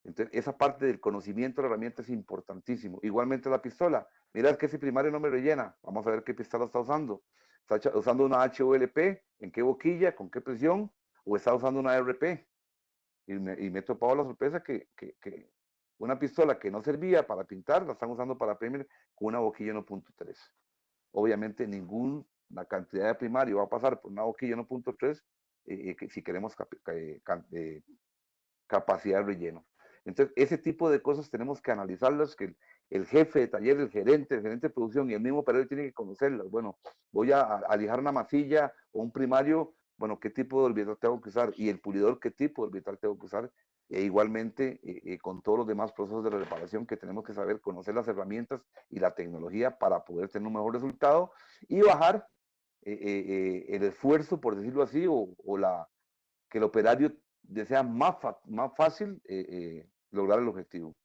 Speaker 1: Entonces, esa parte del conocimiento de la herramienta es importantísimo. Igualmente la pistola. Mira, que ese primario no me rellena. Vamos a ver qué pistola está usando. ¿Está usando una HOLP? ¿En qué boquilla? ¿Con qué presión? ¿O está usando una RP? Y me he topado la sorpresa que una pistola que no servía para pintar, la están usando para primer con una boquilla 1.3. Obviamente la cantidad de primario va a pasar por una boquilla 1.3 si queremos capacidad de relleno. Entonces, ese tipo de cosas tenemos que analizarlas, que el jefe de taller, el gerente de producción y el mismo operador tiene que conocerlas. Bueno, voy a lijar una masilla o un primario, bueno, ¿qué tipo de orbital tengo que usar? Y el pulidor, ¿qué tipo de orbital tengo que usar? E igualmente, con todos los demás procesos de reparación que tenemos que saber, conocer las herramientas y la tecnología para poder tener un mejor resultado y bajar el esfuerzo, por decirlo así, que el operario desea más fácil lograr el objetivo.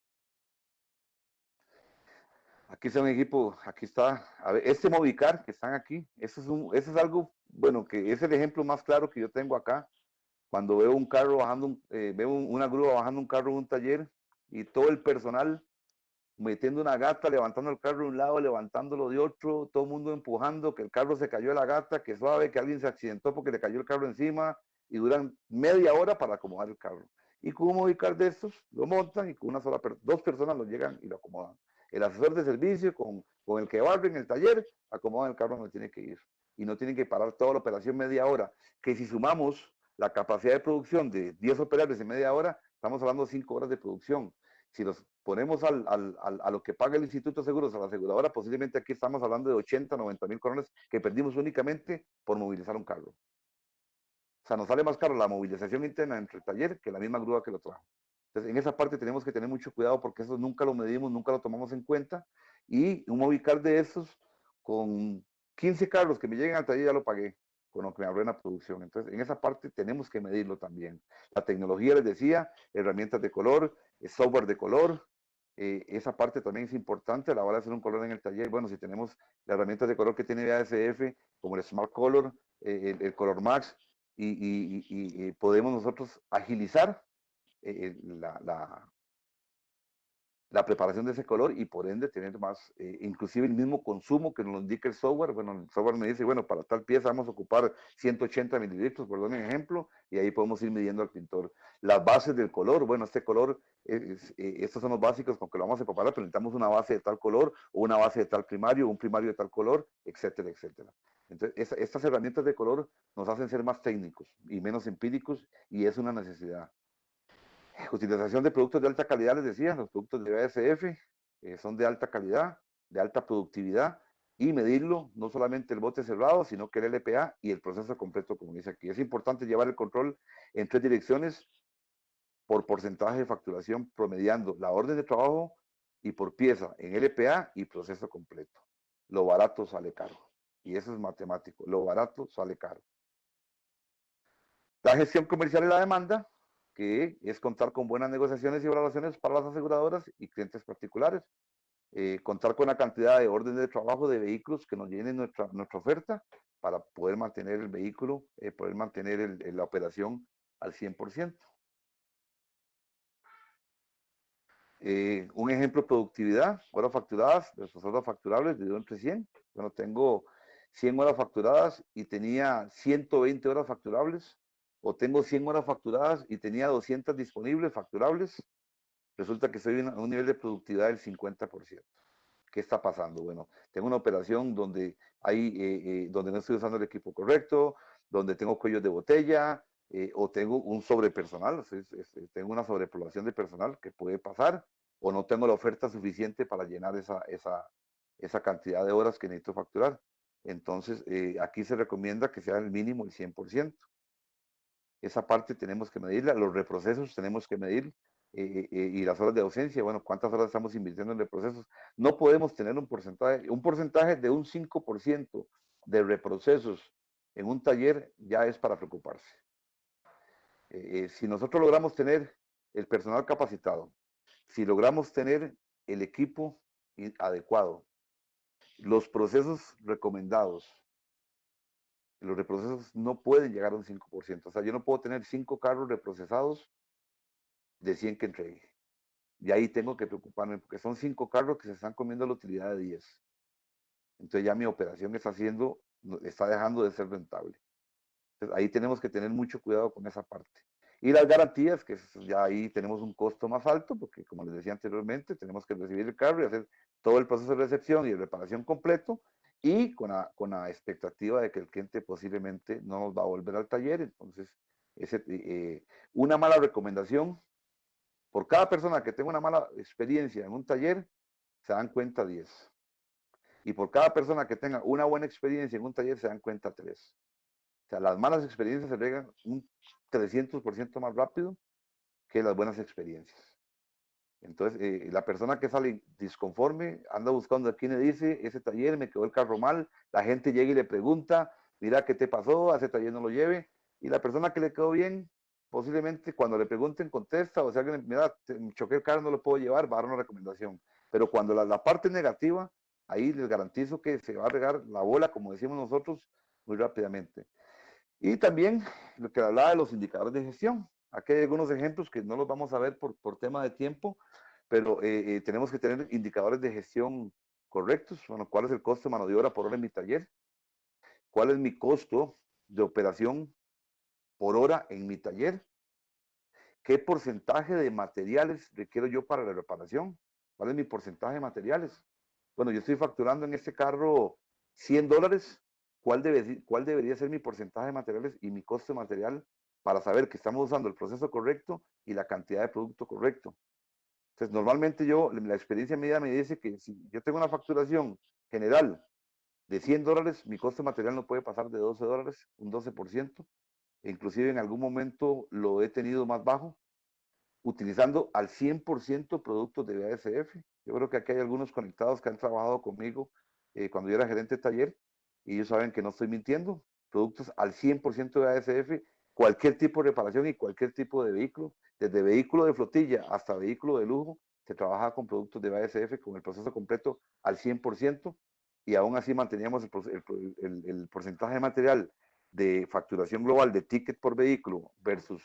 Speaker 1: Aquí está un equipo, aquí está, a ver, este Movicar que están aquí, eso es algo, bueno, que es el ejemplo más claro que yo tengo acá. Cuando veo un carro bajando, veo una grúa bajando un carro en un taller, y todo el personal metiendo una gata, levantando el carro de un lado, levantándolo de otro, todo el mundo empujando, que el carro se cayó de la gata, que suave, que alguien se accidentó porque le cayó el carro encima, y duran media hora para acomodar el carro. Y con un movicar de estos lo montan y con una sola dos personas lo llegan y lo acomodan. El asesor de servicio con el que barre en el taller, acomodan el carro donde tiene que ir. Y no tienen que parar toda la operación media hora, que si sumamos la capacidad de producción de 10 operarios en media hora, estamos hablando de 5 horas de producción. Si los ponemos a lo que paga el Instituto de Seguros, a la aseguradora, posiblemente aquí estamos hablando de 80, 90 mil colones que perdimos únicamente por movilizar un carro. O sea, nos sale más caro la movilización interna entre el taller que la misma grúa que lo trajo. Entonces, en esa parte tenemos que tener mucho cuidado porque eso nunca lo medimos, nunca lo tomamos en cuenta. Y un movicar de esos con 15 carros que me lleguen al taller ya lo pagué con lo que me ahorré en la producción. Entonces, en esa parte tenemos que medirlo también. La tecnología, les decía, herramientas de color, software de color, esa parte también es importante a la hora de hacer un color en el taller. Bueno, si tenemos las herramientas de color que tiene BASF, como el Smart Color, el Color Max, y podemos nosotros agilizar la preparación de ese color y por ende tener más, inclusive el mismo consumo que nos indica el software. Bueno, el software me dice, bueno, para tal pieza vamos a ocupar 180 mililitros, por dar un ejemplo, y ahí podemos ir midiendo al pintor. Las bases del color, bueno, este color, estos son los básicos con que lo vamos a preparar, pero necesitamos una base de tal color, o una base de tal primario, o un primario de tal color, etcétera, etcétera. Entonces, estas herramientas de color nos hacen ser más técnicos y menos empíricos, y es una necesidad. Utilización de productos de alta calidad, les decía, los productos de BASF son de alta calidad, de alta productividad, y medirlo, no solamente el bote cerrado, sino que el LPA y el proceso completo, como dice aquí. Es importante llevar el control en 3 direcciones por porcentaje de facturación, promediando la orden de trabajo y por pieza en LPA y proceso completo. Lo barato sale caro, y eso es matemático, lo barato sale caro. La gestión comercial y la demanda, que es contar con buenas negociaciones y evaluaciones para las aseguradoras y clientes particulares. Contar con la cantidad de órdenes de trabajo de vehículos que nos llenen nuestra oferta para poder mantener el vehículo, poder mantener la operación al 100%. Un ejemplo, productividad, horas facturadas, nuestras horas facturables de entre 100. Bueno, tengo 100 horas facturadas y tenía 120 horas facturables, o tengo 100 horas facturadas y tenía 200 disponibles facturables. Resulta que estoy a un nivel de productividad del 50%. ¿Qué está pasando? Bueno, tengo una operación donde, donde no estoy usando el equipo correcto, donde tengo cuellos de botella, o tengo un sobrepersonal, tengo una sobrepoblación de personal que puede pasar, o no tengo la oferta suficiente para llenar esa cantidad de horas que necesito facturar. Entonces, aquí se recomienda que sea el mínimo el 100%. Esa parte tenemos que medirla, los reprocesos tenemos que medir, y las horas de ausencia, bueno, cuántas horas estamos invirtiendo en reprocesos. No podemos tener un porcentaje de un 5% de reprocesos en un taller ya es para preocuparse. Si nosotros logramos tener el personal capacitado, si logramos tener el equipo adecuado, los procesos recomendados, los reprocesos no pueden llegar a un 5%. O sea, yo no puedo tener 5 carros reprocesados de 100 que entregue. Y ahí tengo que preocuparme porque son 5 carros que se están comiendo la utilidad de 10. Entonces ya mi operación está dejando de ser rentable. Entonces ahí tenemos que tener mucho cuidado con esa parte. Y las garantías, que ya ahí tenemos un costo más alto, porque como les decía anteriormente, tenemos que recibir el carro y hacer todo el proceso de recepción y de reparación completo, y con la expectativa de que el cliente posiblemente no nos va a volver al taller. Entonces, una mala recomendación, por cada persona que tenga una mala experiencia en un taller, se dan cuenta 10. Y por cada persona que tenga una buena experiencia en un taller, se dan cuenta 3. O sea, las malas experiencias se regan un 300% más rápido que las buenas experiencias. Entonces, la persona que sale disconforme anda buscando a quién le dice, ese taller me quedó el carro mal, la gente llega y le pregunta, mira, ¿qué te pasó? A ese taller no lo lleve. Y la persona que le quedó bien, posiblemente cuando le pregunten contesta, o sea, que mira, me choqué el carro, no lo puedo llevar, va a dar una recomendación. Pero cuando la parte negativa, ahí les garantizo que se va a regar la bola, como decimos nosotros, muy rápidamente. Y también lo que hablaba de los indicadores de gestión. Aquí hay algunos ejemplos que no los vamos a ver por tema de tiempo, pero tenemos que tener indicadores de gestión correctos. Bueno, ¿cuál es el costo de mano de obra por hora en mi taller? ¿Cuál es mi costo de operación por hora en mi taller? ¿Qué porcentaje de materiales requiero yo para la reparación? ¿Cuál es mi porcentaje de materiales? Bueno, yo estoy facturando en este carro $100. ¿Cuál debería ser mi porcentaje de materiales y mi costo de material para saber que estamos usando el proceso correcto y la cantidad de producto correcto? Entonces, normalmente la experiencia media me dice que si yo tengo una facturación general de $100, mi costo de material no puede pasar de $12, un 12%. Inclusive en algún momento lo he tenido más bajo, utilizando al 100% productos de BASF. Yo creo que aquí hay algunos conectados que han trabajado conmigo cuando yo era gerente de taller y ellos saben que no estoy mintiendo. Productos al 100% de BASF, cualquier tipo de reparación y cualquier tipo de vehículo, desde vehículo de flotilla hasta vehículo de lujo, se trabaja con productos de BASF con el proceso completo al 100% y aún así manteníamos el porcentaje de material de facturación global de ticket por vehículo versus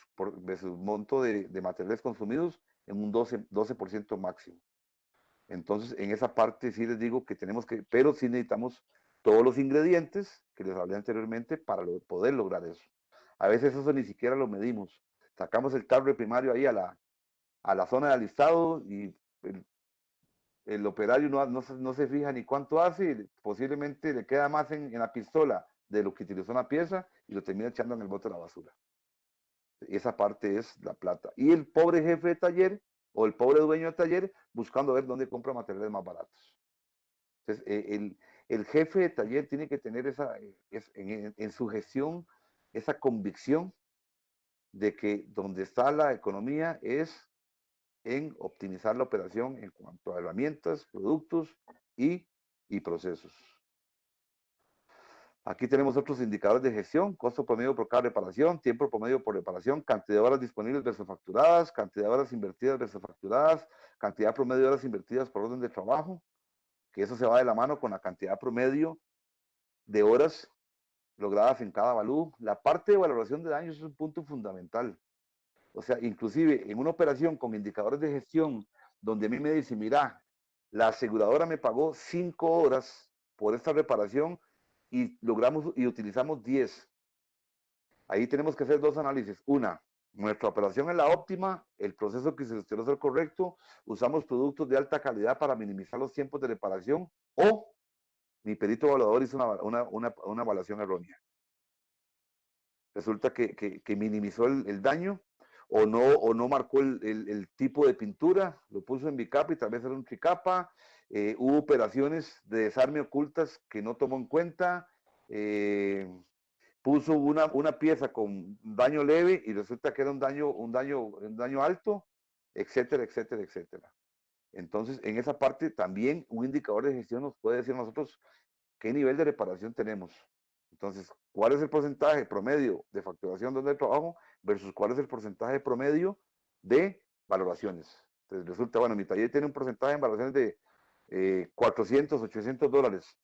Speaker 1: monto de materiales consumidos en un 12% máximo. Entonces, en esa parte sí les digo que tenemos que, pero sí necesitamos todos los ingredientes que les hablé anteriormente para poder lograr eso. A veces eso ni siquiera lo medimos. Sacamos el tarro primario ahí a la zona de alistado y el operario no se fija ni cuánto hace, y posiblemente le queda más en la pistola de lo que utilizó en la pieza y lo termina echando en el bote de la basura. Esa parte es la plata. Y el pobre jefe de taller o el pobre dueño de taller buscando ver dónde compra materiales más baratos. Entonces, el jefe de taller tiene que tener en su gestión esa convicción de que donde está la economía es en optimizar la operación en cuanto a herramientas, productos y procesos. Aquí tenemos otros indicadores de gestión: costo promedio por cada reparación, tiempo promedio por reparación, cantidad de horas disponibles versus facturadas, cantidad de horas invertidas versus facturadas, cantidad promedio de horas invertidas por orden de trabajo, que eso se va de la mano con la cantidad promedio de horas logradas en cada valú. La parte de valoración de daños es un punto fundamental. O sea, inclusive en una operación con indicadores de gestión donde a mí me dice, mira, la aseguradora me pagó 5 horas por esta reparación y logramos y utilizamos 10. Ahí tenemos que hacer dos análisis. Una, nuestra operación es la óptima, el proceso que se gestionó es el correcto, usamos productos de alta calidad para minimizar los tiempos de reparación, o mi perito evaluador hizo una evaluación errónea. Resulta que minimizó el daño o no marcó el tipo de pintura, lo puso en bicapa y tal vez era un tricapa. Hubo operaciones de desarme ocultas que no tomó en cuenta. Puso una pieza con daño leve y resulta que era un daño alto, etcétera, etcétera, etcétera. Entonces, en esa parte también un indicador de gestión nos puede decir a nosotros qué nivel de reparación tenemos. Entonces, ¿cuál es el porcentaje promedio de facturación donde trabajo versus cuál es el porcentaje promedio de valoraciones? Entonces, resulta, bueno, mi taller tiene un porcentaje en valoraciones de 400, $800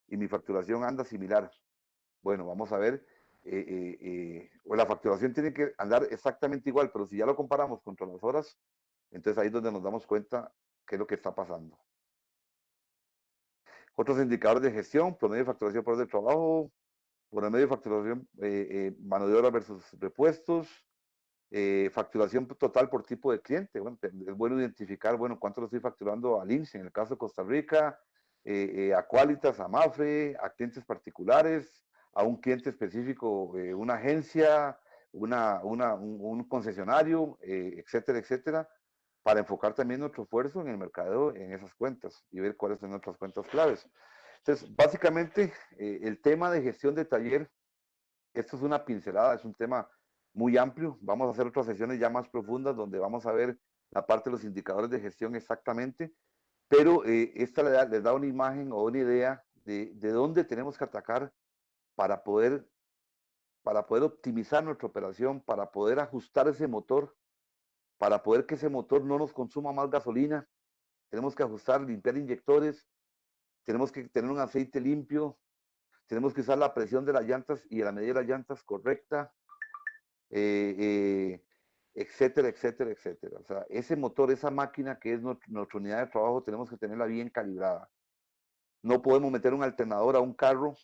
Speaker 1: y mi facturación anda similar. Bueno, vamos a ver, o la facturación tiene que andar exactamente igual, pero si ya lo comparamos contra las horas, entonces ahí es donde nos damos cuenta qué es lo que está pasando. Otros indicadores de gestión: promedio de facturación por hora de trabajo, promedio de facturación, mano de obra versus repuestos, facturación total por tipo de cliente. Bueno, es bueno identificar, bueno, cuánto lo estoy facturando al INSE, en el caso de Costa Rica, a Qualitas, a MAFRE, a clientes particulares, a un cliente específico, una agencia, un concesionario, etcétera, etcétera, para enfocar también nuestro esfuerzo en el mercadeo en esas cuentas y ver cuáles son nuestras cuentas claves. Entonces, básicamente, el tema de gestión de taller, esto es una pincelada, es un tema muy amplio. Vamos a hacer otras sesiones ya más profundas donde vamos a ver la parte de los indicadores de gestión exactamente, pero esta les da una imagen o una idea de dónde tenemos que atacar para poder, optimizar nuestra operación, para poder ajustar ese motor, para poder que ese motor no nos consuma más gasolina. Tenemos que ajustar, limpiar inyectores, tenemos que tener un aceite limpio, tenemos que usar la presión de las llantas y la medida de las llantas correcta. etcétera, etcétera, etcétera. O sea, ese motor, esa máquina que es nuestra unidad de trabajo, tenemos que tenerla bien calibrada. No podemos meter un alternador a un carro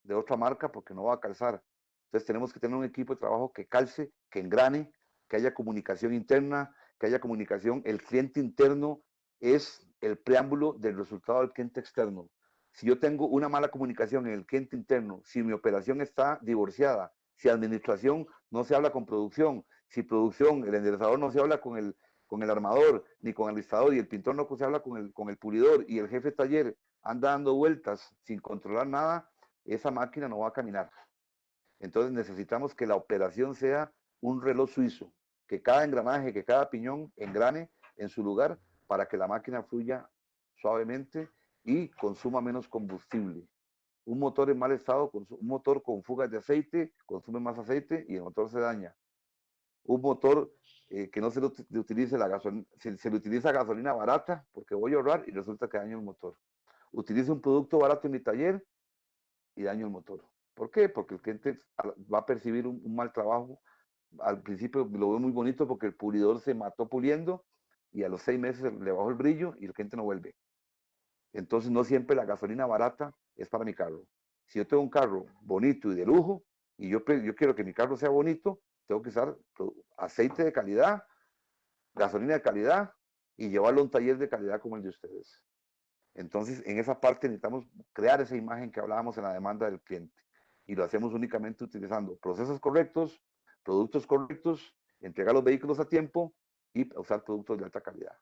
Speaker 1: de otra marca porque no va a calzar. Entonces tenemos que tener un equipo de trabajo que calce, que engrane, que haya comunicación interna, que haya comunicación. El cliente interno es el preámbulo del resultado del cliente externo. Si yo tengo una mala comunicación en el cliente interno, si mi operación está divorciada, si administración no se habla con producción, si producción, el enderezador no se habla con el armador, ni con el listador, y el pintor no se habla con el pulidor, y el jefe de taller anda dando vueltas sin controlar nada, esa máquina no va a caminar. Entonces necesitamos que la operación sea un reloj suizo, que cada engranaje, que cada piñón engrane en su lugar para que la máquina fluya suavemente y consuma menos combustible. Un motor en mal estado, un motor con fugas de aceite, consume más aceite y el motor se daña. Un motor que no se le utilice la gasolina, se le utiliza gasolina barata porque voy a ahorrar y resulta que daño el motor. Utilice un producto barato en mi taller y daño el motor. ¿Por qué? Porque el cliente va a percibir un mal trabajo. Al principio lo veo muy bonito porque el pulidor se mató puliendo y a los 6 meses le bajó el brillo y el cliente no vuelve. Entonces no siempre la gasolina barata es para mi carro. Si yo tengo un carro bonito y de lujo y yo quiero que mi carro sea bonito, tengo que usar aceite de calidad, gasolina de calidad y llevarlo a un taller de calidad como el de ustedes. Entonces, en esa parte necesitamos crear esa imagen que hablábamos en la demanda del cliente. Y lo hacemos únicamente utilizando procesos correctos, productos correctos, entregar los vehículos a tiempo y usar productos de alta calidad.